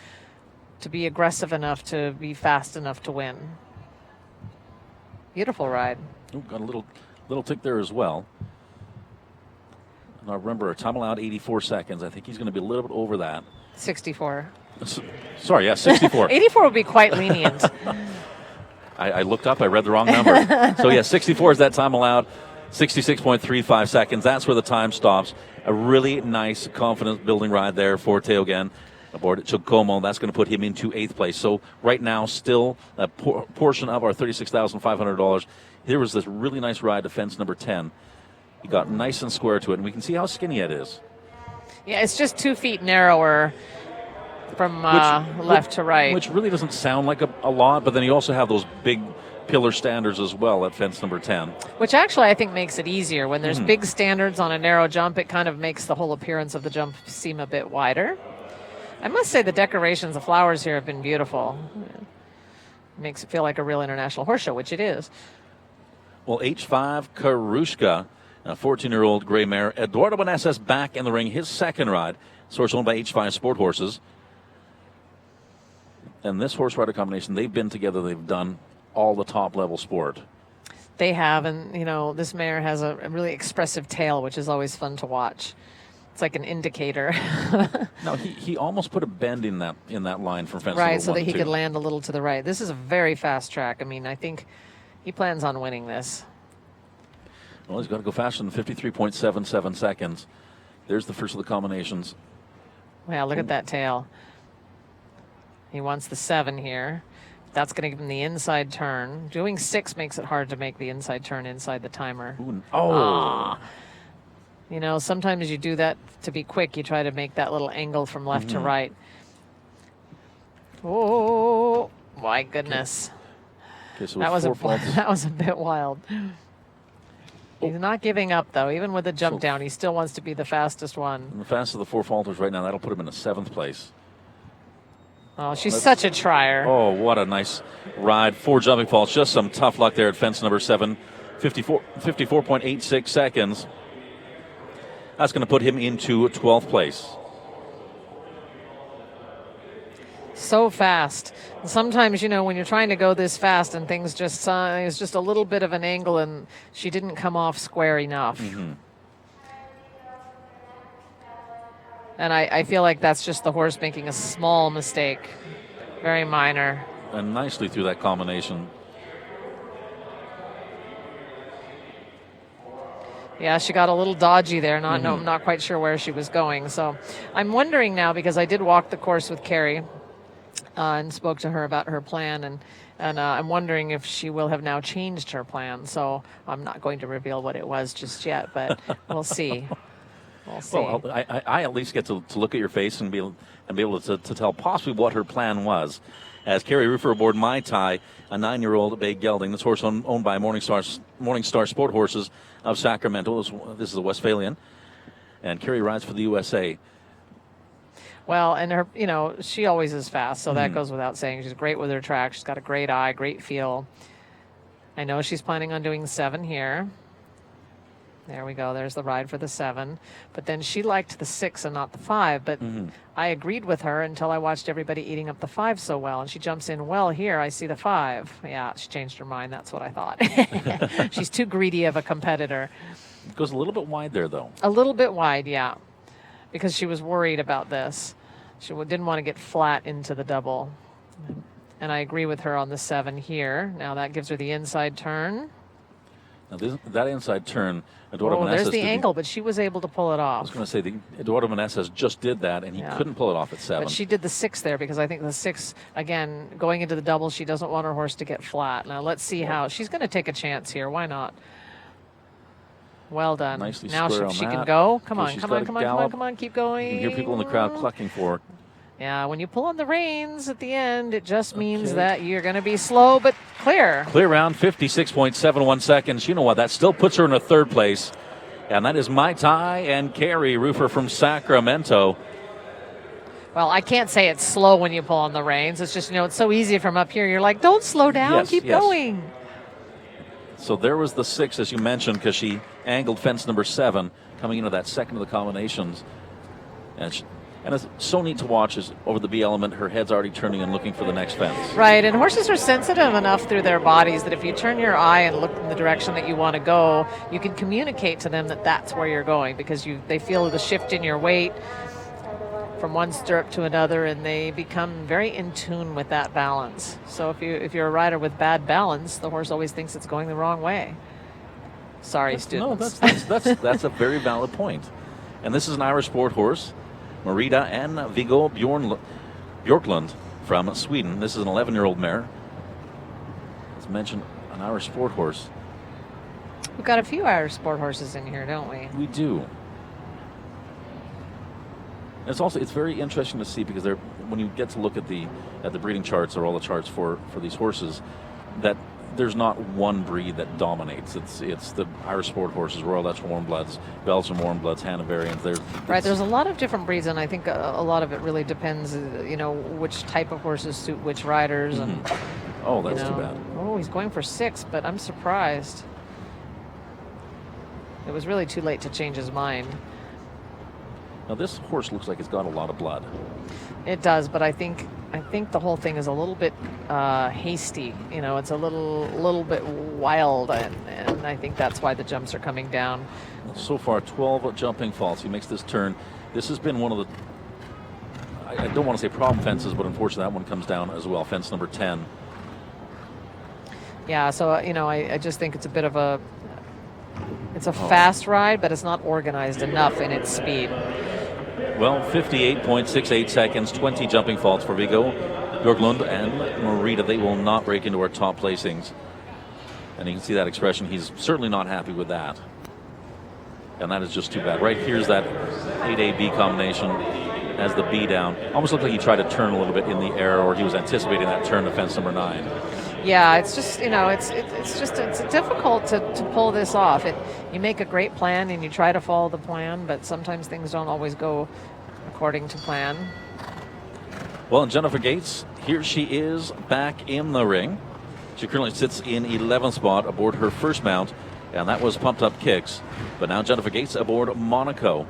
be aggressive enough to be fast enough to win. Beautiful ride. Ooh, got a little tick there as well. Now remember, a time allowed 84 seconds. I think he's going to be a little bit over that. 64. Sorry, yeah, 64. 84 would be quite lenient. I looked up, I read the wrong number. So, yeah, 64 is that time allowed, 66.35 seconds. That's where the time stops. A really nice confidence-building ride there for Teogan aboard at Giacomo. That's going to put him into 8th place. So, right now, still a portion of our $36,500. Here was this really nice ride to fence number 10. He got nice and square to it, and we can see how skinny it is. Yeah, it's just 2 feet narrower from left to right. Which really doesn't sound like a lot, but then you also have those big pillar standards as well at fence number 10. Which actually I think makes it easier. When there's big standards on a narrow jump, it kind of makes the whole appearance of the jump seem a bit wider. I must say the decorations, the flowers here have been beautiful. It makes it feel like a real international horse show, which it is. Well, H5 Karushka, a 14-year-old gray mare. Eduardo Bonesas back in the ring, his second ride. Source owned by H5 Sport Horses. And this horse rider combination, they've been together. They've done all the top-level sport. They have, and, this mare has a really expressive tail, which is always fun to watch. It's like an indicator. Now, he almost put a bend in that line from fence right, number so 1 that he and 2. could land a little to the right. This is a very fast track. I mean, I think he plans on winning this. Well, he's got to go faster than 53.77 seconds. There's the first of the combinations. Wow, look at that tail. He wants the 7 here. That's going to give him the inside turn. Doing 6 makes it hard to make the inside turn inside the timer. Ooh, oh. Sometimes you do that to be quick. You try to make that little angle from left to right. Oh, my goodness. Okay, so that was a bit wild. Oh. He's not giving up, though. Even with the jump down, he still wants to be the fastest one. And the fastest of the 4 falters right now, that'll put him in the 7th place. Oh, she's such a trier. Oh, what a nice ride. 4 jumping faults. Just some tough luck there at fence number 7. 54.86 seconds. That's going to put him into 12th place. So fast. And sometimes, when you're trying to go this fast and things just, it's just a little bit of an angle and she didn't come off square enough. And I feel like that's just the horse making a small mistake. Very minor. And nicely through that combination. Yeah, she got a little dodgy there. Not quite sure where she was going. So I'm wondering now, because I did walk the course with Carrie and spoke to her about her plan, and I'm wondering if she will have now changed her plan. So I'm not going to reveal what it was just yet, but we'll see. We'll see. Well, I at least get to look at your face and be able to tell possibly what her plan was. As Carrie Rufer aboard Mai Tai, a 9-year-old bay gelding. This horse owned by Morningstar Sport Horses of Sacramento. This is a Westphalian. And Carrie rides for the USA. Well, and her, she always is fast, so that goes without saying. She's great with her track. She's got a great eye, great feel. I know she's planning on doing 7 here. There we go. There's the ride for the 7. But then she liked the 6 and not the 5. But I agreed with her until I watched everybody eating up the 5 so well. And she jumps in, well, here, I see the 5. Yeah, she changed her mind. That's what I thought. She's too greedy of a competitor. It goes a little bit wide there, though. A little bit wide, yeah. Because she was worried about this. She didn't want to get flat into the double. And I agree with her on the 7 here. Now that gives her the inside turn. Now that inside turn, Eduardo there's the angle, but she was able to pull it off. I was going to say, Eduardo Meneses just did that, and he couldn't pull it off at 7. But she did the 6 there, because I think the 6, again, going into the double, she doesn't want her horse to get flat. Now let's see how. She's going to take a chance here. Why not? Well done. Nicely now square she on can that. go. Come Okay, on, come on, keep going. You can hear people in the crowd clucking for it. Yeah, when you pull on the reins at the end, it just means that you're going to be slow but clear. Clear round, 56.71 seconds. You know what? That still puts her in a 3rd place. And that is Mai Tai and Carrie Rufer from Sacramento. Well, I can't say it's slow when you pull on the reins. It's just, it's so easy from up here. You're like, don't slow down, keep going. So there was the 6, as you mentioned, because she angled fence number 7, coming into that second of the combinations. And it's so neat to watch is over the B element, her head's already turning and looking for the next fence. Right, and horses are sensitive enough through their bodies that if you turn your eye and look in the direction that you want to go, you can communicate to them that that's where you're going, because they feel the shift in your weight from one stirrup to another, and they become very in tune with that balance. So if you're a rider with bad balance, the horse always thinks it's going the wrong way. Sorry, students. No, that's a very valid point. And this is an Irish sport horse. Marita and Viggo Bjorklund from Sweden. This is an 11-year-old mare. As mentioned, an Irish sport horse. We've got a few Irish sport horses in here, don't we? We do. It's very interesting to see, because when you get to look at the breeding charts, or all the charts for these horses, that there's not one breed that dominates. It's the Irish sport horses, Royal Dutch Warm Bloods, Belgian Warm Bloods, Hanoverians. There's a lot of different breeds, and I think a lot of it really depends, which type of horses suit which riders. And oh, that's too bad. Oh, he's going for 6, but I'm surprised. It was really too late to change his mind. Now this horse looks like it's got a lot of blood. It does, but I think the whole thing is a little bit hasty. It's a little bit wild, and I think that's why the jumps are coming down. So far, 12 jumping faults. He makes this turn. This has been one of the, I don't want to say problem fences, but unfortunately that one comes down as well. Fence number 10. Yeah, so I just think it's a bit of a, it's a fast ride, but it's not organized enough in its speed. Well, 58.68 seconds, 20 jumping faults for Viggo Bjorklund and Marita. They will not break into our top placings. And you can see that expression. He's certainly not happy with that. And that is just too bad. Right here's that 8A-B combination as the B down. Almost looked like he tried to turn a little bit in the air, or he was anticipating that turn to fence number 9. Yeah, it's just, it's difficult to pull this off. You make a great plan and you try to follow the plan, but sometimes things don't always go according to plan. Well, and Jennifer Gates, here she is back in the ring. She currently sits in 11th spot aboard her first mount, and that was Pumped Up Kicks. But now Jennifer Gates aboard Monaco.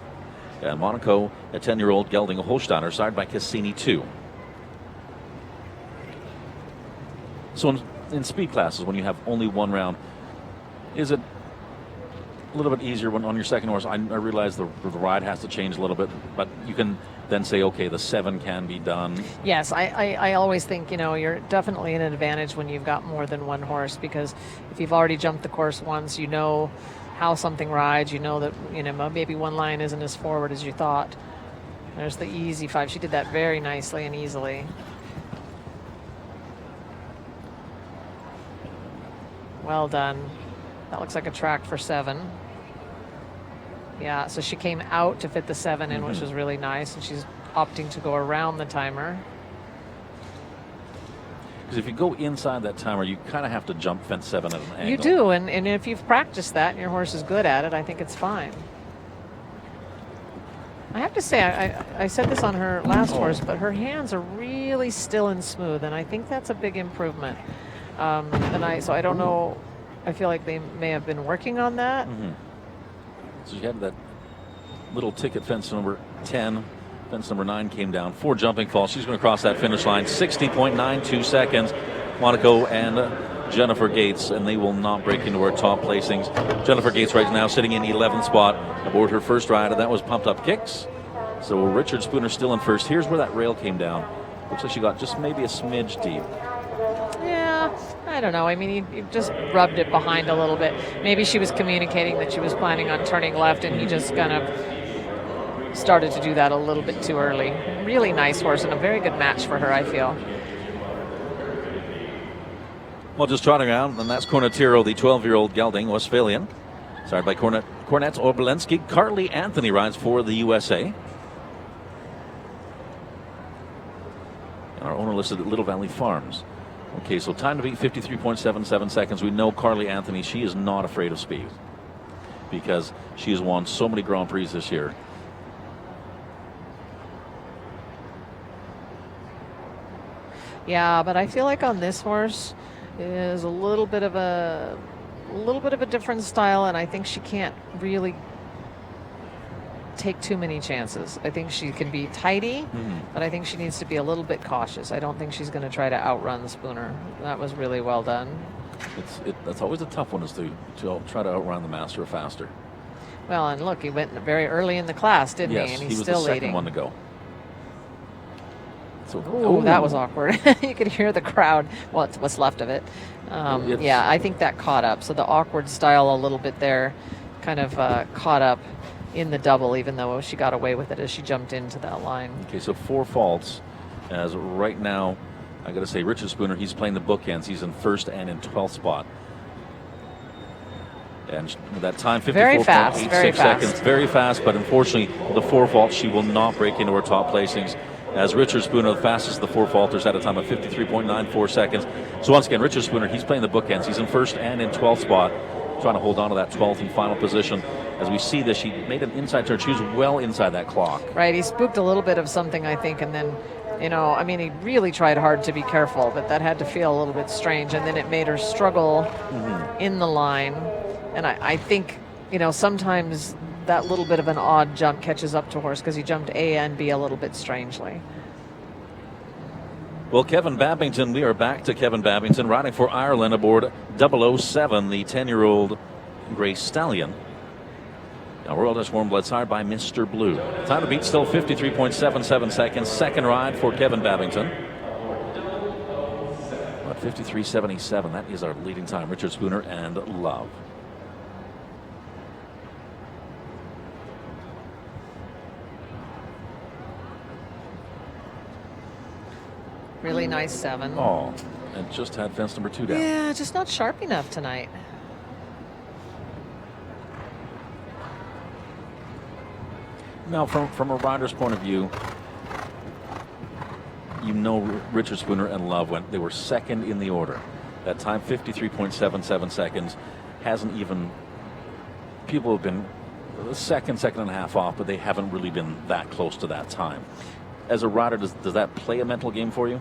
And Monaco, a 10-year-old gelding, a Holsteiner, sired by Cassini 2. So in speed classes, when you have only one round, is it a little bit easier when on your second horse. I realize the ride has to change a little bit, but you can then say, okay, the 7 can be done. Yes, I always think, you're definitely in an advantage when you've got more than one horse, because if you've already jumped the course once, you know how something rides, you know that, maybe one line isn't as forward as you thought. There's the easy 5. She did that very nicely and easily. Well done. That looks like a track for 7. Yeah, so she came out to fit the 7 in, which was really nice, and she's opting to go around the timer. Because if you go inside that timer, you kind of have to jump fence 7 at an angle. You do, and if you've practiced that and your horse is good at it, I think it's fine. I have to say, I said this on her last horse, but her hands are really still and smooth, and I think that's a big improvement. So I don't know. I feel like they may have been working on that. So you had that little ticket fence number 10. Fence number 9 came down. 4 jumping falls. She's going to cross that finish line. 60.92 seconds. Monaco and Jennifer Gates, and they will not break into her top placings. Jennifer Gates right now sitting in 11th spot aboard her first ride, and that was Pumped Up Kicks. So Richard Spooner still in first. Here's where that rail came down. Looks like she got just maybe a smidge deep. I don't know. I mean, he just rubbed it behind a little bit. Maybe she was communicating that she was planning on turning left, and he just kind of started to do that a little bit too early. Really nice horse and a very good match for her, I feel. Well, just trotting around, and that's Cornetiro, the 12-year-old gelding Westphalian. Started by Cornet Obolensky. Carly Anthony rides for the USA. And our owner listed at Little Valley Farms. Okay, so time to beat 53.77 seconds. We know Carly Anthony, she is not afraid of speed because she has won so many Grand Prix this year. Yeah, but I feel like on this horse is a little bit of a different style, and I think she can't really take too many chances. I think she can be tidy, but I think she needs to be a little bit cautious. I don't think she's going to try to outrun Spooner. That was really well done. That's always a tough one, is to try to outrun the master or faster. Well, and look, he went very early in the class, didn't he? And he's still leading. He was the second one to go. So, that was awkward. You could hear the crowd. Well, what's left of it. Yeah, I think that caught up. So the awkward style a little bit there kind of caught up in the double, even though she got away with it as she jumped into that line. Okay, so 4 faults. As right now, I got to say, Richard Spooner, he's playing the bookends. He's in first and in 12th spot. And that time, 54.86 seconds. Very fast, but unfortunately, the 4 faults, she will not break into her top placings. As Richard Spooner, the fastest of the 4 faulters, at a time of 53.94 seconds. So once again, Richard Spooner, he's playing the bookends. He's in first and in 12th spot, trying to hold on to that 12th and final position. As we see this, she made an inside turn. She was well inside that clock. Right, he spooked a little bit of something, I think, and then, he really tried hard to be careful, but that had to feel a little bit strange, and then it made her struggle in the line. And I think, sometimes that little bit of an odd jump catches up to horse because he jumped A and B a little bit strangely. Well, Kevin Babington, we are back to Kevin Babington riding for Ireland aboard 007, the 10-year-old Grey Stallion. Now, Royal Dutch Warm Blood sired by Mr. Blue. Time to beat still 53.77 seconds. Second ride for Kevin Babington. About 53.77. That is our leading time. Richard Spooner and Love. Really nice 7. Oh, and just had fence number 2 down. Yeah, just not sharp enough tonight. Now, from a rider's point of view, Richard Spooner and Love they were second in the order. That time, 53.77 seconds, hasn't even. People have been second and a half off, but they haven't really been that close to that time. As a rider, does that play a mental game for you?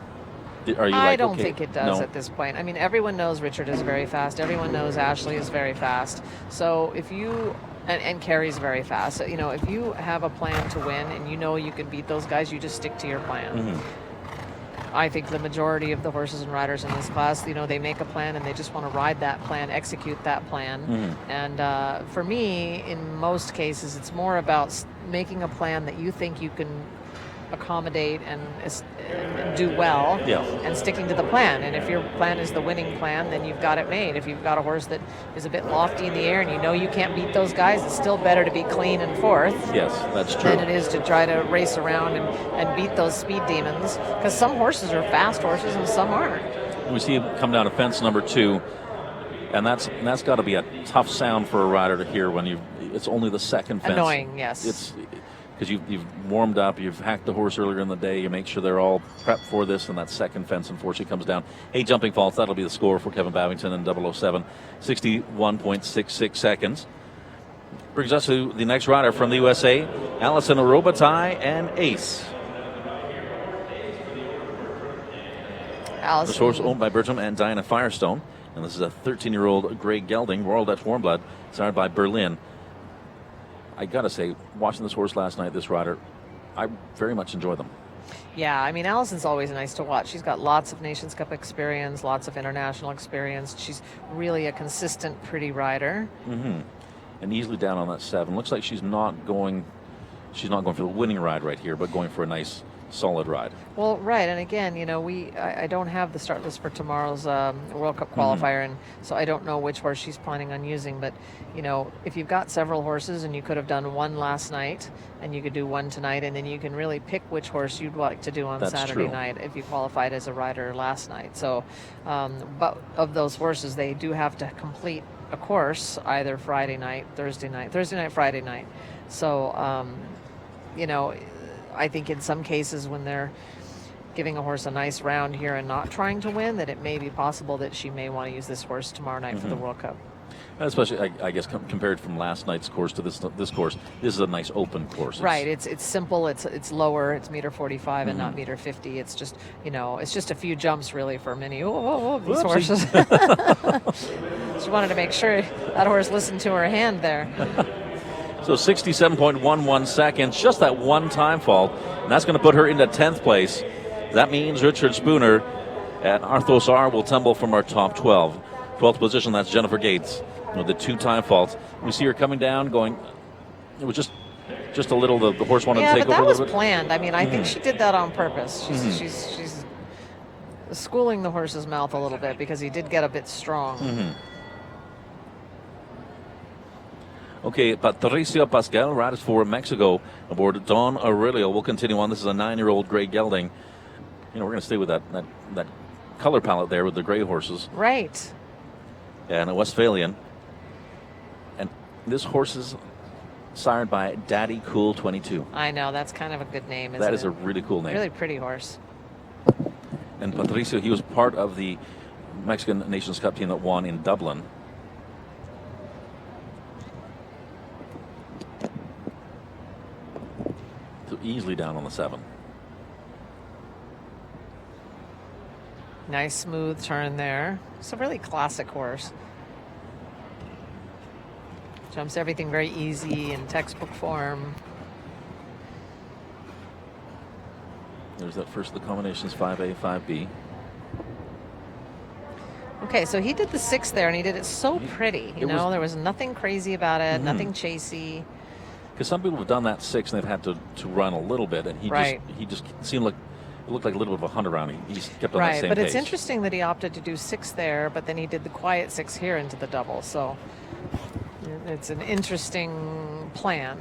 I don't think it does at this point. I mean, everyone knows Richard is very fast. Everyone knows Ashley is very fast. So if you and Carrie's very fast. So, if you have a plan to win and you can beat those guys, you just stick to your plan. I think the majority of the horses and riders in this class, you know, they make a plan and they just want to ride that plan, execute that plan. And for me, in most cases, it's more about making a plan that you think you can accommodate and do well, and sticking to the plan. And if your plan is the winning plan, then you've got it made. If you've got a horse that is a bit lofty in the air and you know you can't beat those guys, it's still better to be clean and fourth. Yes, that's true. Than it is to try to race around and beat those speed demons, because some horses are fast horses and some aren't. We see him come down to fence number 2, and that's got to be a tough sound for a rider to hear when it's only the second fence. Annoying, yes. It's because you've warmed up, you've hacked the horse earlier in the day, you make sure they're all prepped for this, and that second fence unfortunately comes down. 8 jumping faults, that'll be the score for Kevin Babington in 007, 61.66 seconds. Brings us to the next rider from the USA, Allison Robitaille and Ace. This horse owned by Bertram and Diana Firestone, and this is a 13-year-old Grey Gelding, Royal Dutch Warm Blood, sired by Berlin. I gotta say, watching this horse last night, this rider, I very much enjoy them. Yeah, I mean, Allison's always nice to watch. She's got lots of Nations Cup experience, lots of international experience. She's really a consistent, pretty rider. And easily down on that 7. Looks like she's not going for the winning ride right here, but going for a nice, solid ride. Well, right, and again, you know, I don't have the start list for tomorrow's World Cup qualifier, and so I don't know which horse she's planning on using. But you know, if you've got several horses and you could have done one last night, and you could do one tonight, and then you can really pick which horse you'd like to do on Saturday night if you qualified as a rider last night. So, but of those horses, they do have to complete a course either Friday night, Thursday night, Friday night. So, you know, I think in some cases when they're giving a horse a nice round here and not trying to win, that it may be possible that she may want to use this horse tomorrow night for the World Cup. Especially, I guess, compared from last night's course to this course, this is a nice open course. Right. It's simple. It's lower. It's 1.45 and not 1.50. It's just, you know, it's just a few jumps really for many these horses. She wanted to make sure that horse listened to her hand there. So 67.11 seconds, just that one time fault, and that's going to put her into 10th place. That means Richard Spooner and Arthos R will tumble from our top 12. 12th position, that's Jennifer Gates with the 2 time faults. We see her coming down, going, it was just a little, the horse wanted to take over a little bit. Yeah, but that was planned. I mean, I think she did that on purpose. She's schooling the horse's mouth a little bit because he did get a bit strong. Okay, Patricio Pascal rides for Mexico aboard Don Aurelio. We'll continue on. This is a 9-year-old Grey Gelding. You know, we're going to stay with that color palette there with the gray horses. Right. And a Westphalian. And this horse is sired by Daddy Cool 22. I know, that's kind of a good name, isn't it? That is a really cool name. Really pretty horse. And Patricio, he was part of the Mexican Nations Cup team that won in Dublin. So easily down on the 7. Nice smooth turn there. It's a really classic horse. Jumps everything very easy in textbook form. There's that first of the combinations, 5A, 5B. Okay, so he did the 6 there, and he did it so pretty. You know, there was nothing crazy about it, nothing chasey. Because some people have done that 6 and they've had to run a little bit, and he just seemed like it looked like a little bit of a hunt around. He just kept on that same pace. Right, but it's interesting that he opted to do 6 there, but then he did the quiet 6 here into the double. So it's an interesting plan.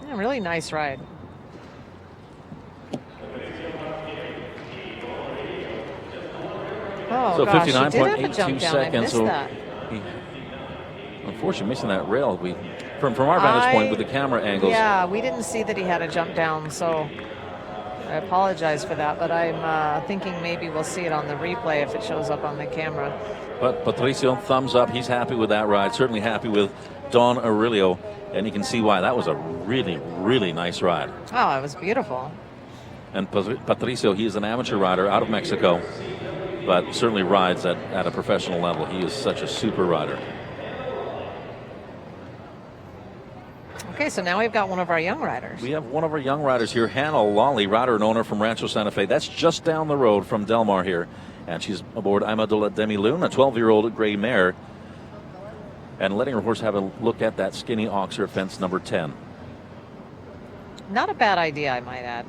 Yeah, really nice ride. Oh, so gosh, 59.82 seconds. So unfortunately, missing that rail. From our vantage point with the camera angles. Yeah, we didn't see that he had a jump down, so I apologize for that. But I'm thinking maybe we'll see it on the replay if it shows up on the camera. But Patricio, thumbs up. He's happy with that ride. Certainly happy with Don Aurelio, and you can see why. That was a really, really nice ride. Oh, it was beautiful. And Patricio, he is an amateur rider out of Mexico, but certainly rides at a professional level. He is such a super rider. Okay, so now we've got one of our young riders. We have one of our young riders here, Hannah Lawley, rider and owner from Rancho Santa Fe. That's just down the road from Del Mar here. And she's aboard Imadula Demi-Lune, a 12-year-old gray mare. And letting her horse have a look at that skinny oxer at fence number 10. Not a bad idea, I might add.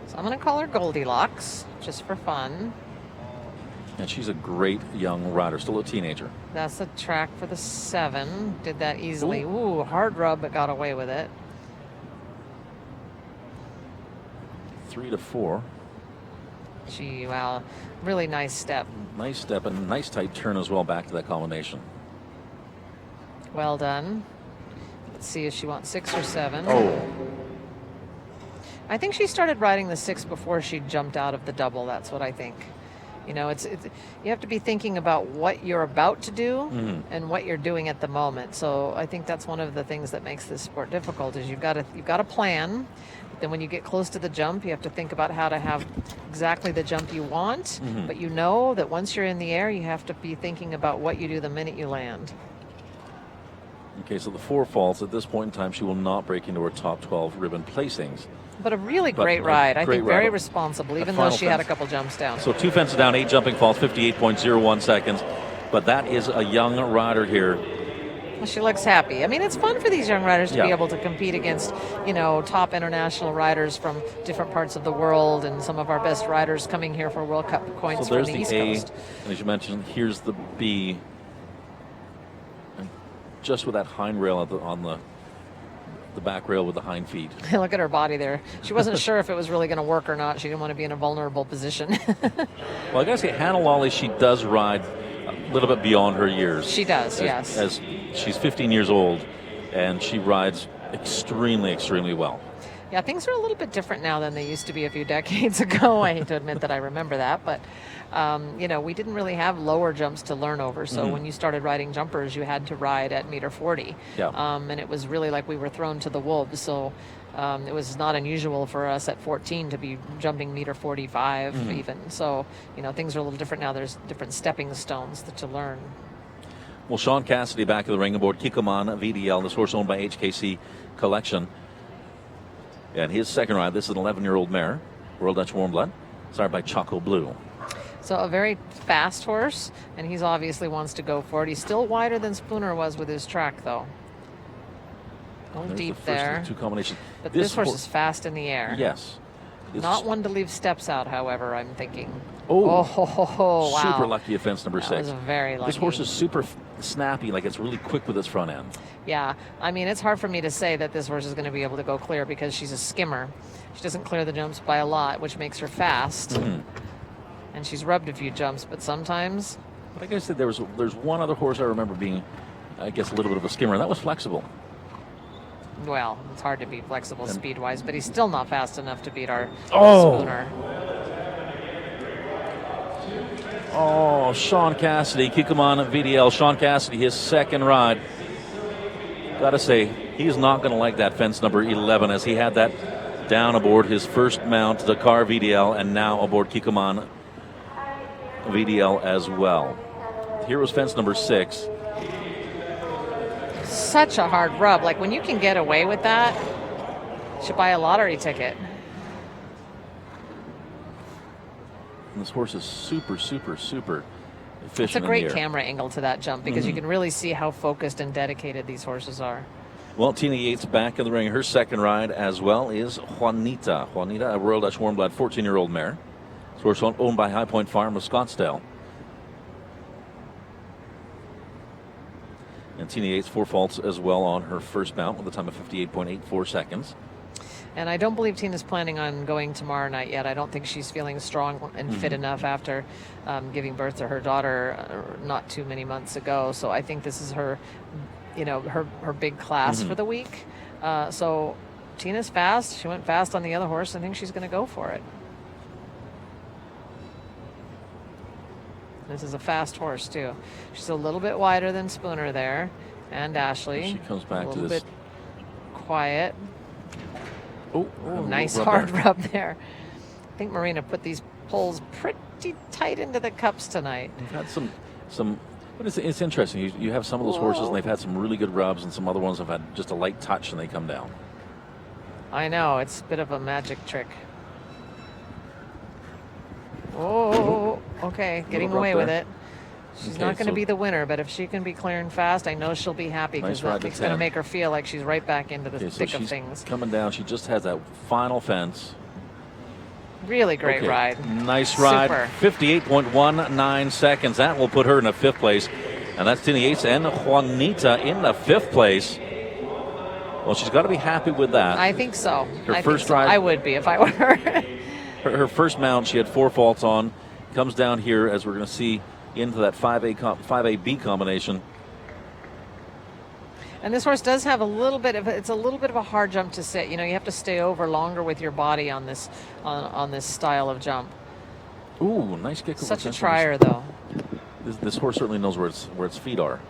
So I'm going to call her Goldilocks, just for fun. And she's a great young rider, still a teenager. That's the track for the 7. Did that easily. Ooh, hard rub, but got away with it. 3 to 4. Wow, really nice step. Nice step and a nice tight turn as well back to that combination. Well done. Let's see if she wants 6 or 7. Oh. I think she started riding the 6 before she jumped out of the double. That's what I think. You know, it's you have to be thinking about what you're about to do and what you're doing at the moment. So I think that's one of the things that makes this sport difficult is you've got a plan. But then when you get close to the jump, you have to think about how to have exactly the jump you want. But you know that once you're in the air, you have to be thinking about what you do the minute you land. Okay, so the 4 faults at this point in time, she will not break into her top 12 ribbon placings. But a really great ride. I think very responsible, even though she had a couple jumps down. So 2 fences down, 8 jumping faults, 58.01 seconds. But that is a young rider here. Well, she looks happy. I mean, it's fun for these young riders to be able to compete against, top international riders from different parts of the world, and some of our best riders coming here for World Cup points from the East Coast. And as you mentioned, here's the B. And just with that hind rail on the back rail with the hind feet. Look at her body there. She wasn't sure if it was really going to work or not. She didn't want to be in a vulnerable position. Well, I gotta say, Hannah Lawley, she does ride a little bit beyond her years. She does, yes. As she's 15 years old, and she rides extremely, extremely well. Yeah, things are a little bit different now than they used to be a few decades ago. I hate to admit that I remember that, but we didn't really have lower jumps to learn over. So when you started riding jumpers, you had to ride at meter 40. Yeah. And it was really like we were thrown to the wolves. So it was not unusual for us at 14 to be jumping meter 45 even. So, things are a little different now. There's different stepping stones to learn. Well, Sean Cassidy back at the ring aboard Kikkoman VDL, this horse owned by HKC Collection. And his second ride, this is an 11-year-old mare, World Dutch Warm Blood, started by Choco Blue. So a very fast horse, and he's obviously wants to go for it. He's still wider than Spooner was with his track, though. Going deep there. Two combinations. But this horse is fast in the air. Yes. Not one to leave steps out, however, I'm thinking. Wow. Super lucky at fence number 6. That was very lucky. This horse is super snappy, like it's really quick with its front end. Yeah, I mean, it's hard for me to say that this horse is going to be able to go clear because she's a skimmer. She doesn't clear the jumps by a lot, which makes her fast. And she's rubbed a few jumps, but sometimes. Like I said, there's one other horse I remember being, I guess, a little bit of a skimmer, and that was Flexible. Well, it's hard to be flexible speed-wise, but he's still not fast enough to beat our Oh. Spooner. Oh, Sean Cassidy, Kikkoman VDL. Sean Cassidy, his second ride. Gotta say, he's not going to like that fence number 11 as he had that down aboard his first mount, the car VDL, and now aboard Kikkoman VDL as well. Here was fence number 6. Such a hard rub. Like, when you can get away with that, you should buy a lottery ticket. And this horse is super, super, super efficient. It's a great camera angle to that jump because you can really see how focused and dedicated these horses are. Well, Tina Yates back in the ring. Her second ride as well is Juanita. Juanita, a Royal Dutch Warm Blood, 14-year-old mare. This horse owned by High Point Farm of Scottsdale. And Tina Yates 4 faults as well on her first mount with a time of 58.84 seconds. And I don't believe Tina's planning on going tomorrow night yet. I don't think she's feeling strong and fit enough after giving birth to her daughter not too many months ago. So I think this is her, her big class for the week. So Tina's fast. She went fast on the other horse. I think she's going to go for it. This is a fast horse, too. She's a little bit wider than Spooner there. And Ashley. She comes back to this. A little bit quiet. Oh, nice hard rub there. I think Merino put these poles pretty tight into the cups tonight. We've had some But it's interesting. You have some of those horses, and they've had some really good rubs, and some other ones have had just a light touch, and they come down. I know. It's a bit of a magic trick. Oh, okay. Getting away with it. She's not going to be the winner, but if she can be clearing fast, I know she'll be happy because it's going to make her feel like she's right back into the thick of things. Coming down. She just has that final fence. Really great ride. Nice ride. 58.19 seconds. That will put her in the 5th place. And that's Tina Yates and Juanita in the 5th place. Well, she's got to be happy with that. I think so. Her first ride. I would be if I were her. Her first mount, she had 4 faults on. Comes down here, as we're going to see, into that 5A-B combination. And this horse does have a little bit of a hard jump to sit. You know, you have to stay over longer with your body on this on this style of jump. Ooh, nice kick. Such a trier, though. This horse certainly knows where its feet are.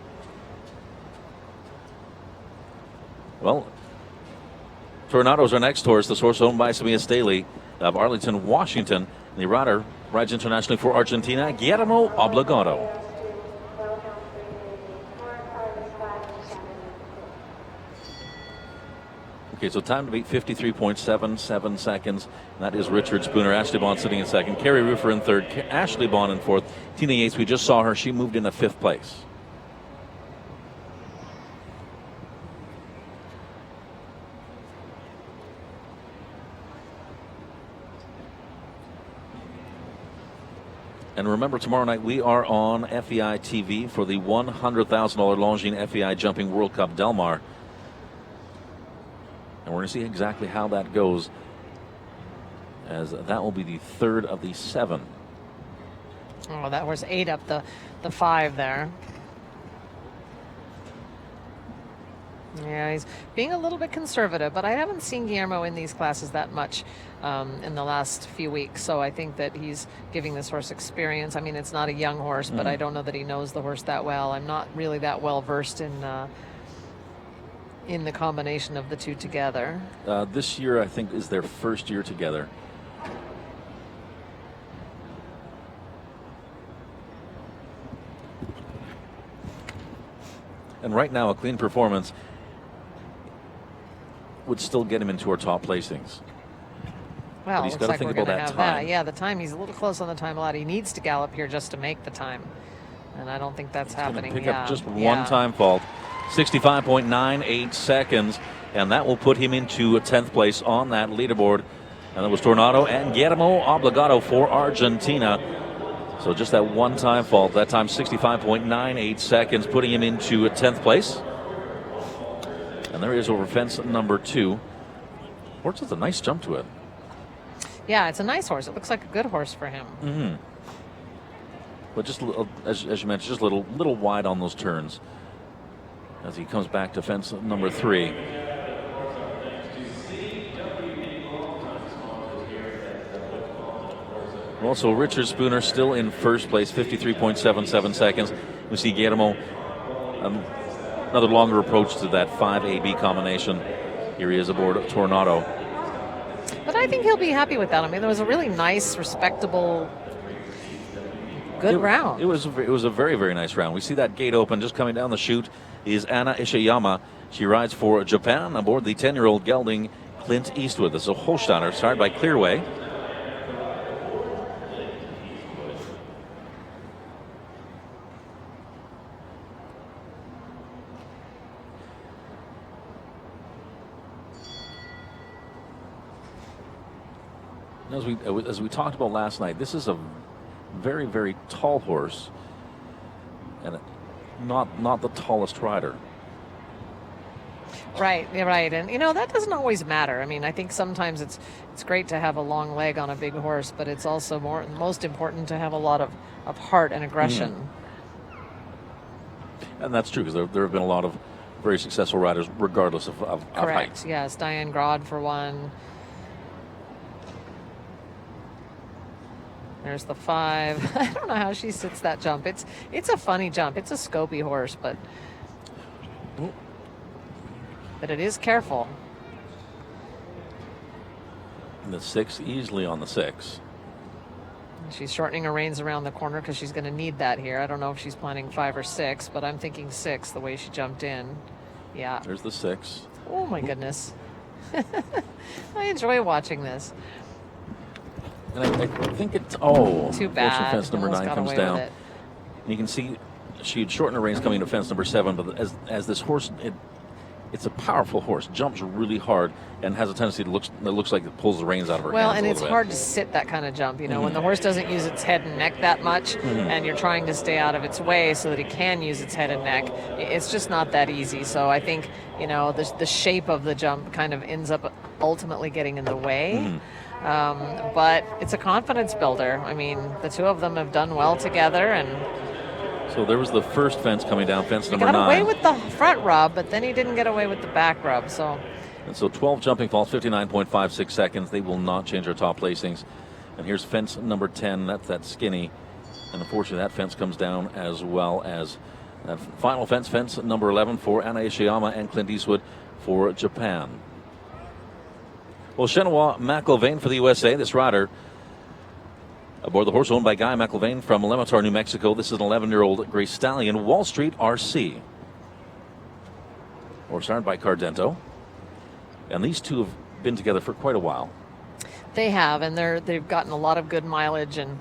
Well, Tornado's our next horse. This horse owned by Samia Staley of Arlington, Washington. The rider rides internationally for Argentina, Guillermo Obligado. Okay, so time to beat 53.77 seconds. That is Richard Spooner. Ashley Bond sitting in 2nd. Carrie Roofer in 3rd. Ashley Bond in 4th. Tina Yates, we just saw her. She moved into 5th place. And remember, tomorrow night we are on FEI TV for the $100,000 Longines FEI Jumping World Cup Del Mar. And we're going to see exactly how that goes, as that will be the 3rd of the 7. Oh, that horse ate up the 5 there. Yeah, he's being a little bit conservative, but I haven't seen Guillermo in these classes that much in the last few weeks, so I think that he's giving this horse experience. I mean, it's not a young horse, but I don't know that he knows the horse that well. I'm not really that well versed in the combination of the two together. This year, I think, is their first year together. And right now, a clean performance would still get him into our top placings. Well, he's looks got to like think we're about going to that have time. that. Yeah, the time, he's a little close on the time a lot. He needs to gallop here just to make the time. And I don't think that's happening. Pick up just one time fault. 65.98 seconds. And that will put him into a 10th place on that leaderboard. And that was Tornado and Guillermo Obligado for Argentina. So just that one time fault. That time 65.98 seconds, putting him into a 10th place. And there he is over fence number 2. Horse has a nice jump to it. Yeah, it's a nice horse. It looks like a good horse for him. Mm-hmm. But just, as you mentioned, just a little wide on those turns as he comes back to fence number 3. Also, Richard Spooner still in first place, 53.77 seconds. We see Guillermo, another longer approach to that 5AB combination. Here he is aboard Tornado. But I think he'll be happy with that. I mean, there was a really nice, respectable, good round. It was a very, very nice round. We see that gate open. Just coming down the chute is Anna Ishiyama. She rides for Japan aboard the 10-year-old gelding Clint Eastwood. This is a Holsteiner, started by Clearway. As we talked about last night, this is a very, very tall horse, and not the tallest rider. Right, and that doesn't always matter. I mean, I think sometimes it's great to have a long leg on a big horse, but it's also most important to have a lot of heart and aggression. And that's true, because there have been a lot of very successful riders, regardless of Correct. height. Yes, Diane Grod for one. There's the 5. I don't know how she sits that jump. It's a funny jump. It's a scopy horse, but it is careful. And the 6, easily on the 6. She's shortening her reins around the corner because she's going to need that here. I don't know if she's planning 5 or 6, but I'm thinking 6 the way she jumped in. Yeah. There's the 6. Oh, my goodness. I enjoy watching this. And I think it's, too bad. Fence number 9 comes down. And you can see she had shortened her reins coming to fence number 7, but as this horse, it's a powerful horse, jumps really hard, and has a tendency to looks like it pulls the reins out of her hands. Well, and it's hard to sit that kind of jump. When the horse doesn't use its head and neck that much, and you're trying to stay out of its way so that it can use its head and neck, it's just not that easy. So I think, the shape of the jump kind of ends up ultimately getting in the way. But it's a confidence builder. I mean, the two of them have done well together, and so there was the first fence coming down, fence number 9. He got away with the front rub, but then he didn't get away with the back rub. And so 12 jumping falls, 59.56 seconds. They will not change our top placings. And here's fence number 10. That's that skinny. And unfortunately, that fence comes down, as well as that final fence number 11 for Anna Ishiyama and Clint Eastwood for Japan. Well, Chenois McIlvaine for the USA. This rider aboard the horse owned by Guy McIlvaine from Lemotar, New Mexico. This is an 11-year-old Gray Stallion, Wall Street RC. Horse owned by Cardento. And these two have been together for quite a while. They have, and they've gotten a lot of good mileage. And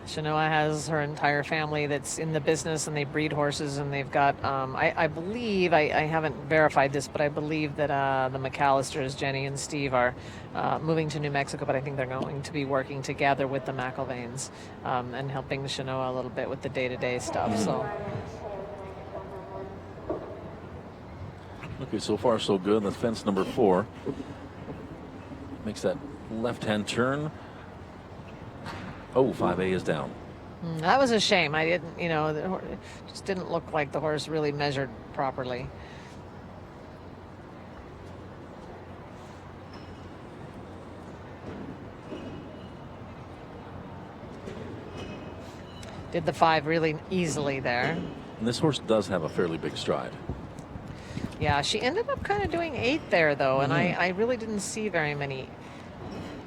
Chenois has her entire family that's in the business, and they breed horses, and they've got, I believe, I haven't verified this, but I believe that the McAllisters, Jenny and Steve, are moving to New Mexico, but I think they're going to be working together with the McIlvaines and helping Chenois a little bit with the day-to-day stuff. So. Okay, so far so good. That's fence number 4. Makes that left-hand turn. 5A is down. That was a shame. I didn't, it just didn't look like the horse really measured properly. Did the 5 really easily there. And this horse does have a fairly big stride. Yeah, she ended up kind of doing 8 there, though, and I really didn't see very many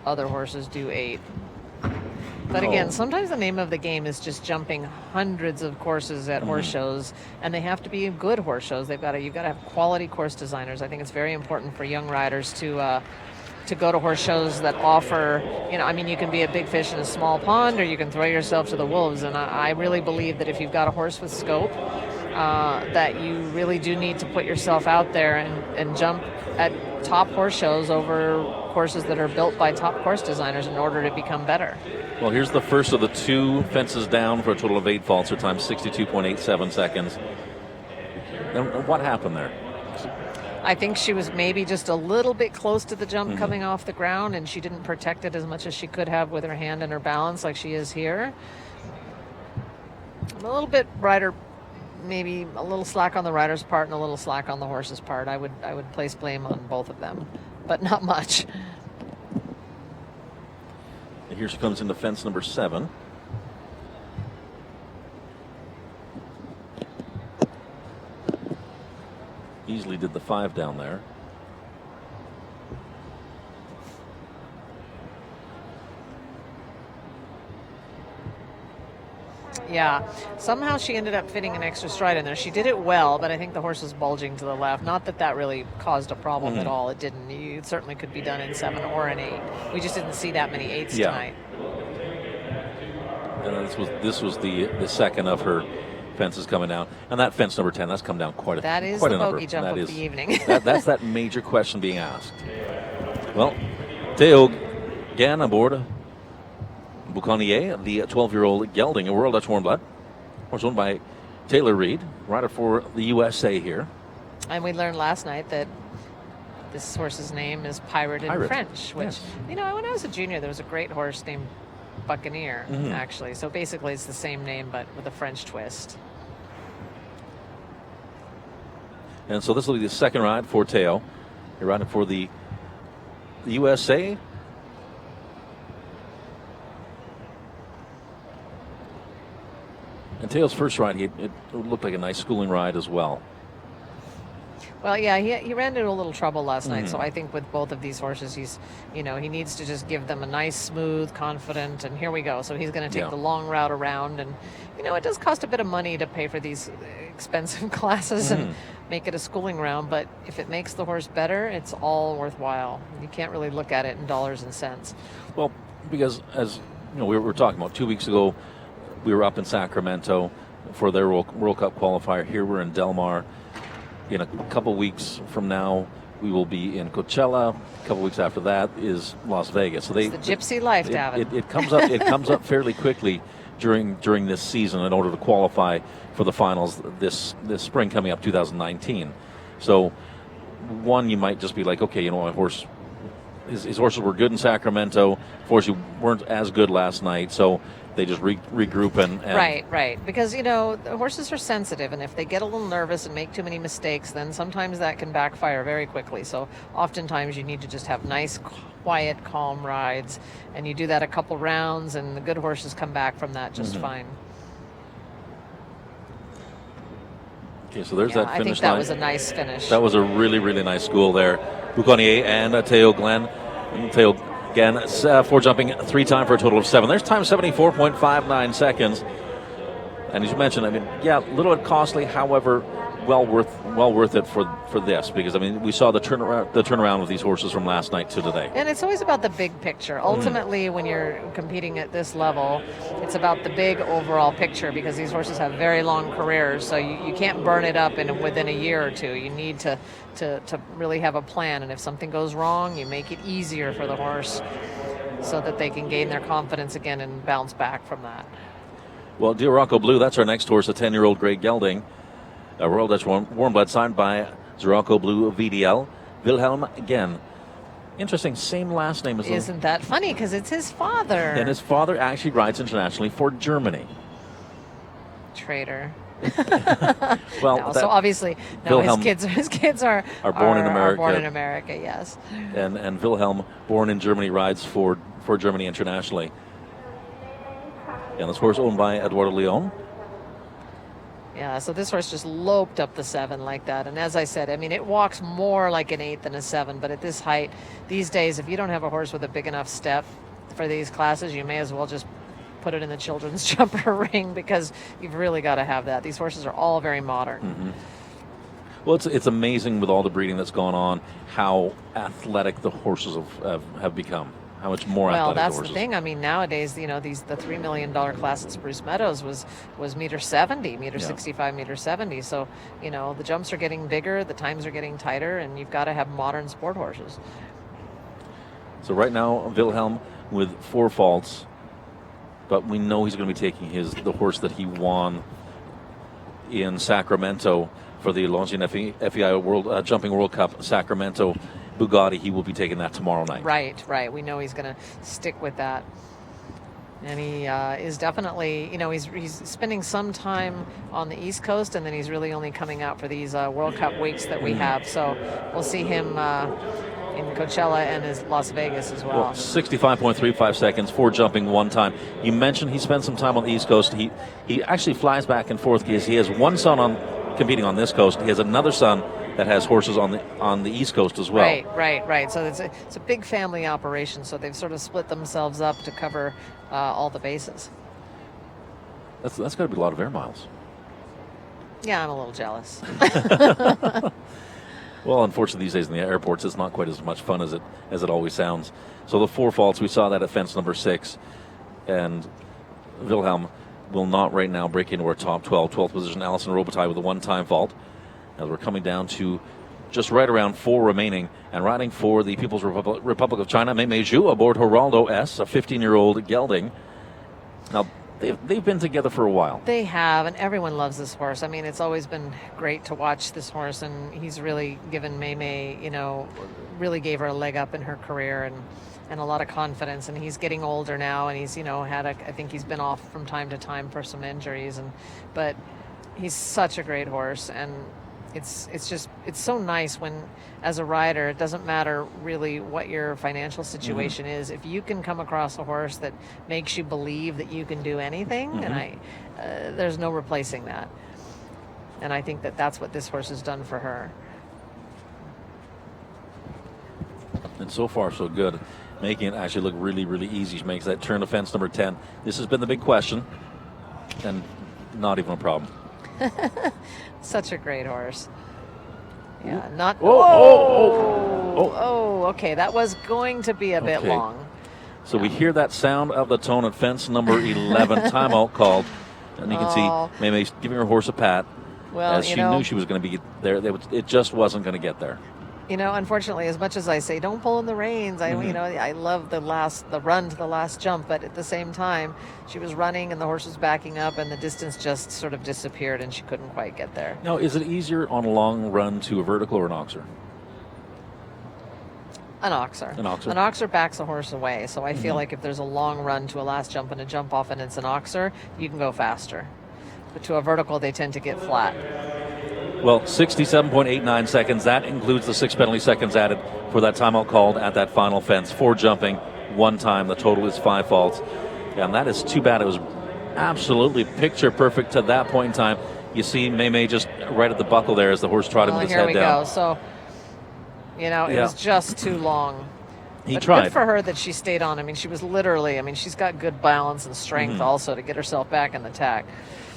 other horses do 8. But again, sometimes the name of the game is just jumping hundreds of courses at horse shows, and they have to be good horse shows. You've got to have quality course designers. I think it's very important for young riders to go to horse shows that offer, you can be a big fish in a small pond, or you can throw yourself to the wolves. And I really believe that if you've got a horse with scope, that you really do need to put yourself out there and jump at top horse shows over courses that are built by top course designers in order to become better. Well, here's the first of the 2 fences down for a total of 8 faults. Her time 62.87 seconds. And what happened there? I think she was maybe just a little bit close to the jump coming off the ground, and she didn't protect it as much as she could have with her hand and her balance like she is here. A little bit rider, maybe a little slack on the rider's part and a little slack on the horse's part. I would place blame on both of them, but not much. And here she comes into fence number 7. Easily did the 5 down there. Yeah, somehow she ended up fitting an extra stride in there. She did it well, but I think the horse was bulging to the left. Not that really caused a problem at all. It didn't. It certainly could be done in 7 or an 8. We just didn't see that many 8s tonight. And this was the second of her fences coming down. And that fence number 10, that's come down quite a number. That is the bogey jump of the evening. That's that major question being asked. Well, Theo Gann aboard Boucanier, the 12-year-old gelding, a Royal Dutch Warm Blood. Was owned by Taylor Reed, rider for the USA here. And we learned last night that this horse's name is Pirate in French, which, when I was a junior, there was a great horse named Buccaneer, actually. So basically it's the same name, but with a French twist. And so this will be the second ride for Teo. You're riding for the USA. And Teo's first ride, it looked like a nice schooling ride as well. Well, yeah, he ran into a little trouble last night, so I think with both of these horses, he needs to just give them a nice, smooth, confident, and here we go. So he's going to take the long route around, and it does cost a bit of money to pay for these expensive classes and make it a schooling round, but if it makes the horse better, it's all worthwhile. You can't really look at it in dollars and cents. Well, because as we were talking about 2 weeks ago, we were up in Sacramento for their World Cup qualifier. Here we're in Del Mar. In a couple weeks from now, we will be in Coachella. A couple weeks after that is Las Vegas. So it's the gypsy life, Davin. It comes up. It comes up fairly quickly during this season in order to qualify for the finals this spring coming up, 2019. So, one, you might just be like, okay, my horse, his horses were good in Sacramento. Unfortunately, weren't as good last night. So they just regroup and right, because the horses are sensitive, and if they get a little nervous and make too many mistakes, then sometimes that can backfire very quickly. So oftentimes you need to just have nice, quiet, calm rides, and you do that a couple rounds, and the good horses come back from that just fine. Okay, so there's that finish line. I think that was a nice finish. That was a really, really nice school there. Bouconier and Teo Glenn. Teo again, 4 jumping 3 time for a total of 7. There's time 74.59 seconds. And as you mentioned, a little bit costly, however, well worth it for this, because we saw the turnaround of these horses from last night to today. And it's always about the big picture. Ultimately, when you're competing at this level, it's about the big overall picture, because these horses have very long careers, so you can't burn it up within a year or two. You need to really have a plan, and if something goes wrong, you make it easier for the horse so that they can gain their confidence again and bounce back from that. Well, Dear Rocco Blue, that's our next horse, a 10-year-old Grey Gelding. A Royal Dutch Warm Blood signed by Zerocco Blue VDL. Wilhelm again. Interesting, same last name as him. Isn't that funny? Because it's his father. And his father actually rides internationally for Germany. Traitor. Well, no, so obviously, his kids are born in America. Are born in America, yes. And Wilhelm, born in Germany, rides for Germany internationally. And this horse owned by Eduardo Leon. Yeah, so this horse just loped up the 7 like that. And as I said, it walks more like an 8 than a 7. But at this height, these days, if you don't have a horse with a big enough step for these classes, you may as well just put it in the children's jumper ring, because you've really got to have that. These horses are all very modern. Well, it's amazing with all the breeding that's gone on, how athletic the horses have become. How much more athletic the horses. Well, that's the thing. Nowadays, the $3 million class at Spruce Meadows was $1.70 m, $1.65 m, $1.70 m. So, the jumps are getting bigger, the times are getting tighter, and you've got to have modern sport horses. So right now, Wilhelm with 4 faults, but we know he's going to be taking the horse that he won in Sacramento for the Longines FEI Jumping World Cup, Sacramento. Bugatti, he will be taking that tomorrow night. Right. We know he's going to stick with that. And he is definitely, he's spending some time on the East Coast, and then he's really only coming out for these World Cup weeks that we have. So we'll see him in Coachella and Las Vegas as well. 65.35 seconds, 4 jumping 1 time. You mentioned he spent some time on the East Coast. He actually flies back and forth because he has one son competing on this coast. He has another son that has horses on the East Coast as well. Right. So it's a big family operation. So they've sort of split themselves up to cover all the bases. That's got to be a lot of air miles. Yeah, I'm a little jealous. Well, unfortunately, these days in the airports, it's not quite as much fun as it always sounds. So the 4 faults, we saw that at fence number 6, and Wilhelm will not right now break into our top 12th position. Alison Robitaille with a 1-time fault. As we're coming down to just right around 4 remaining, and riding for the People's Republic of China, Mei Zhu aboard Geraldo S, a 15-year-old gelding. Now, they've been together for a while. They have, and everyone loves this horse. It's always been great to watch this horse, and he's really given Mei, really gave her a leg up in her career and a lot of confidence. And he's getting older now, and he's, I think he's been off from time to time for some injuries, but he's such a great horse, and it's so nice when, as a rider, it doesn't matter really what your financial situation is. If you can come across a horse that makes you believe that you can do anything, and there's no replacing that. And I think that that's what this horse has done for her. And so far, so good. Making it actually look really, really easy. She makes that turn to fence number 10. This has been the big question, and not even a problem. Such a great horse. Yeah, not. Okay, that was going to be a bit long. So we hear that sound of the tone at fence number 11. Timeout called. And you can see Maymay's giving her horse a pat. Well, as she knew she was going to be there. It just wasn't going to get there. Unfortunately, as much as I say don't pull in the reins, I love the run to the last jump, but at the same time, she was running and the horse was backing up, and the distance just sort of disappeared, and she couldn't quite get there. Now, is it easier on a long run to a vertical or an oxer? An oxer. An oxer backs a horse away, so I feel like if there's a long run to a last jump and a jump off, and it's an oxer, you can go faster. But to a vertical, they tend to get flat. Well, 67.89 seconds. That includes the 6 penalty seconds added for that timeout called at that final fence. 4 jumping, 1 time. The total is 5 faults. And that is too bad. It was absolutely picture perfect to that point in time. You see Maymay just right at the buckle there as the horse trotted with his head down. Here we go. So, it was just too long. He but tried. Good for her that she stayed on. I mean, she was literally, she's got good balance and strength also to get herself back in the tack.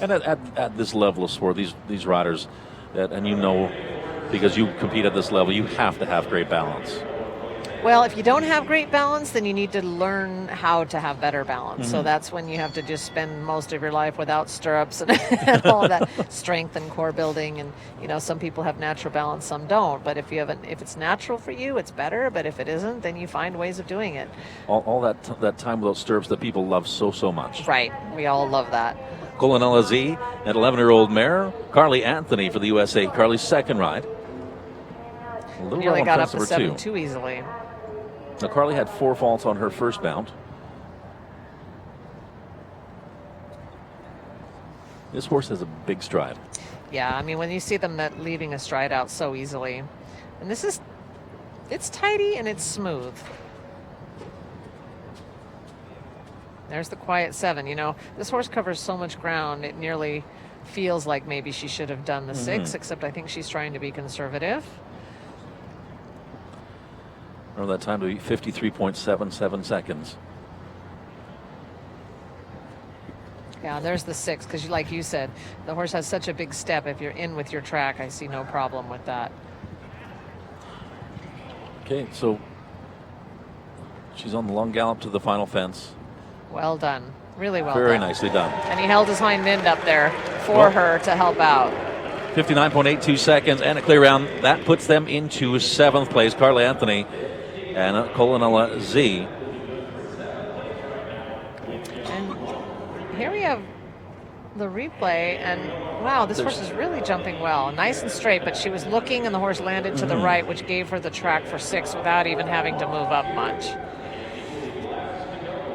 And at this level of sport, these riders, and because you compete at this level, you have to have great balance. Well, if you don't have great balance, then you need to learn how to have better balance. So that's when you have to just spend most of your life without stirrups and all that strength and core building. And some people have natural balance, some don't. But if it's natural for you, it's better. But if it isn't, then you find ways of doing it. All that time without stirrups that people love so much. Right, we all love that. Colonella Z, an 11-year-old mare. Carly Anthony for the USA. Carly's second ride. Nearly got up to 7 too easily. Now, Carly had 4 faults on her first mount. This horse has a big stride. Yeah, when you see them leaving a stride out so easily. And it's tidy and it's smooth. There's the quiet 7. This horse covers so much ground, it nearly feels like maybe she should have done the 6, except I think she's trying to be conservative. Remember that time to be 53.77 seconds. Yeah, there's the 6, because like you said, the horse has such a big step. If you're in with your track, I see no problem with that. Okay, so she's on the long gallop to the final fence. Well done. Really well Very done. nicely done. And he held his hind end up there for her to help out. 59.82 seconds and a clear round. That puts them into 7th place. Carly Anthony and Colonella Z. And here we have the replay, and wow, this horse is really jumping well. Nice and straight, but she was looking and the horse landed to the right, which gave her the track for 6 without even having to move up much.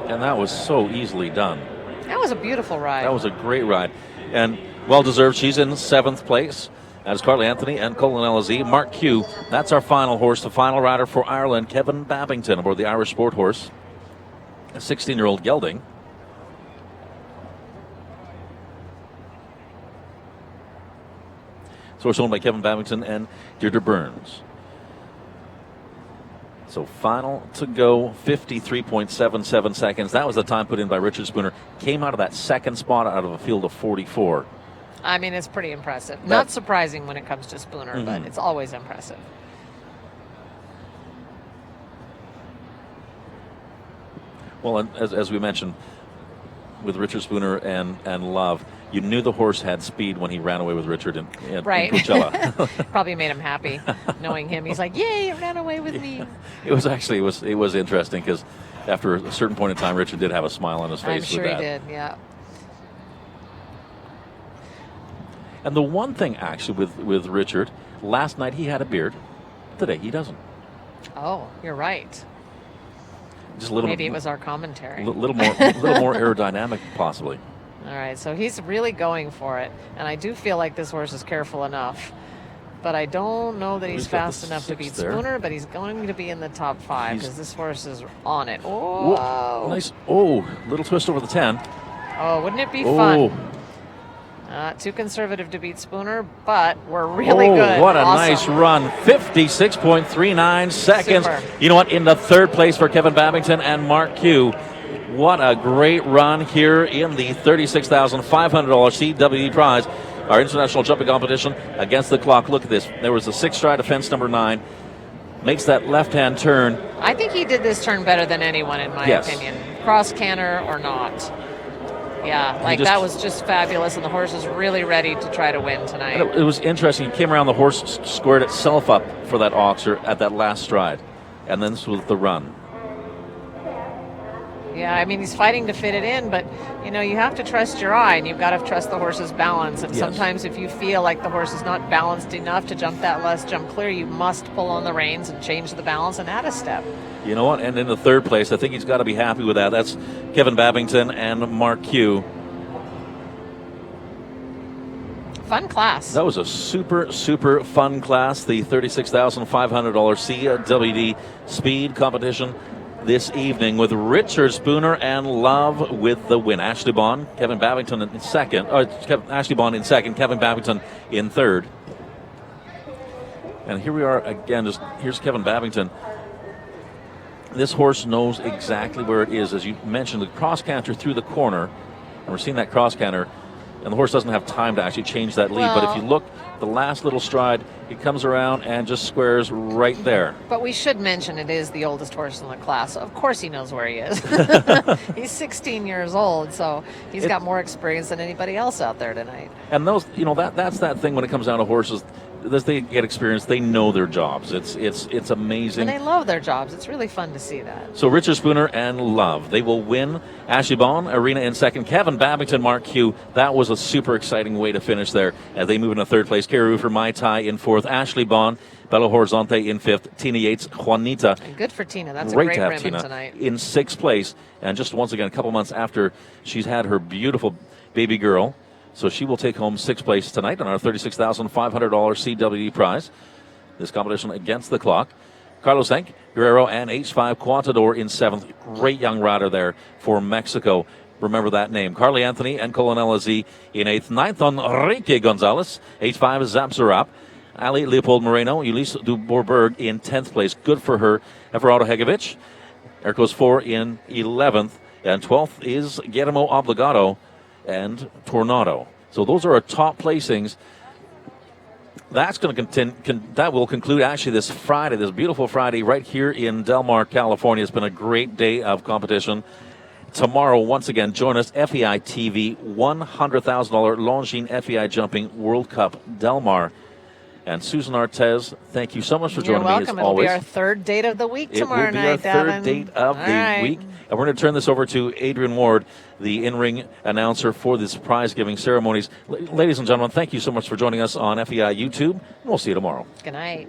And that was so easily done. That was a beautiful ride. That was a great ride. And well-deserved. She's in 7th place. That is Carly Anthony and Colonella Z. Mark Q. That's our final horse, the final rider for Ireland, Kevin Babington, aboard the Irish Sport Horse. A 16-year-old gelding. So it's owned by Kevin Babington and Deirdre Burns. So final to go, 53.77 seconds. That was the time put in by Richard Spooner. Came out of that second spot out of a field of 44. It's pretty impressive. Not surprising when it comes to Spooner, but it's always impressive. Well, and as we mentioned, with Richard Spooner and Love, you knew the horse had speed when he ran away with Richard in Coachella. Probably made him happy knowing him. He's like, yay, you ran away with me. It was interesting because after a certain point in time, Richard did have a smile on his face. I'm sure with that. He did, yeah. And the one thing actually with Richard, last night he had a beard. Today he doesn't. Oh, you're right. Just a little. Maybe it was our commentary. A little more aerodynamic, possibly. All right, so he's really going for it, and I do feel like this horse is careful enough, but I don't know that he's fast enough to beat Spooner, but he's going to be in the top 5 because this horse is on it. Oh, whoa, nice! Oh, little twist over the 10. Oh, wouldn't it be fun? Too conservative to beat Spooner, but we're really good. What a Awesome. nice run. 56.39 seconds. Super. You know what? In the third place for Kevin Babington and Mark Q. What a great run here in the $36,500 CWD prize. Our international jumping competition against the clock. Look at this. There was a 6-stride offense number 9. Makes that left-hand turn. I think he did this turn better than anyone, in my opinion. Cross canter or not. Yeah, that was just fabulous, and the horse is really ready to try to win tonight. It was interesting. He came around, the horse squared itself up for that oxer at that last stride. And then this was the run. Yeah, I mean, he's fighting to fit it in, but, you have to trust your eye, and you've got to trust the horse's balance. And sometimes if you feel like the horse is not balanced enough to jump that last jump clear, you must pull on the reins and change the balance and add a step. You know what? And in the third place, I think he's got to be happy with that. That's Kevin Babington and Mark Q. Fun class. That was a super, super fun class. The $36,500 CWD speed competition this evening with Richard Spooner and Love with the win. Ashley Bond, Kevin Babington in second. Ashley Bond in second, Kevin Babington in third. And here we are again. Here's Kevin Babington. This horse knows exactly where it is. As you mentioned, the cross canter through the corner, and we're seeing that cross canter, and the horse doesn't have time to actually change that lead. But if you look, the last little stride, he comes around and just squares right there. But we should mention it is the oldest horse in the class. Of course he knows where he is. He's 16 years old, so he's got more experience than anybody else out there tonight. And those, that's that thing when it comes down to horses. As they get experience, they know their jobs. It's amazing. And they love their jobs. It's really fun to see that. So Richard Spooner and Love, they will win. Ashley Bond, Arena in second. Kevin Babington, Mark Q. That was a super exciting way to finish there as they move into third place. Carey for Mai Tai in fourth. Ashley Bond, Belo Horizonte in fifth. Tina Yates, Juanita. And good for Tina. That's Great a great to have ribbon Tina tonight. In sixth place. And just once again, a couple months after she's had her beautiful baby girl. So she will take home sixth place tonight on our $36,500 CWD prize. This competition against the clock. Carlos Henk, Guerrero, and H5 Quantador in seventh. Great young rider there for Mexico. Remember that name. Carly Anthony and Colonella Z in eighth. Ninth on Enrique Gonzalez. H5 is Zapsarap. Ali Leopold Merino, Ulysse Dubourg in 10th place. Good for her. Everardo Hegovic. Ercos 4 in 11th. And 12th is Guillermo Obligado and Tornado. So those are our top placings. That's going to continue. That will conclude actually this Friday, this beautiful Friday right here in Del Mar, California. It's been a great day of competition. Tomorrow, once again, join us, FEI TV, $100,000 Longines FEI Jumping World Cup, Del Mar. And Susan Artez, thank you so much for joining me as It'll always. Be our third date of the week tomorrow night, It will be our Davin. third date of the week. And we're going to turn this over to Adrian Ward, the in-ring announcer for this prize-giving ceremonies. Ladies and gentlemen, thank you so much for joining us on FEI YouTube. We'll see you tomorrow. Good night.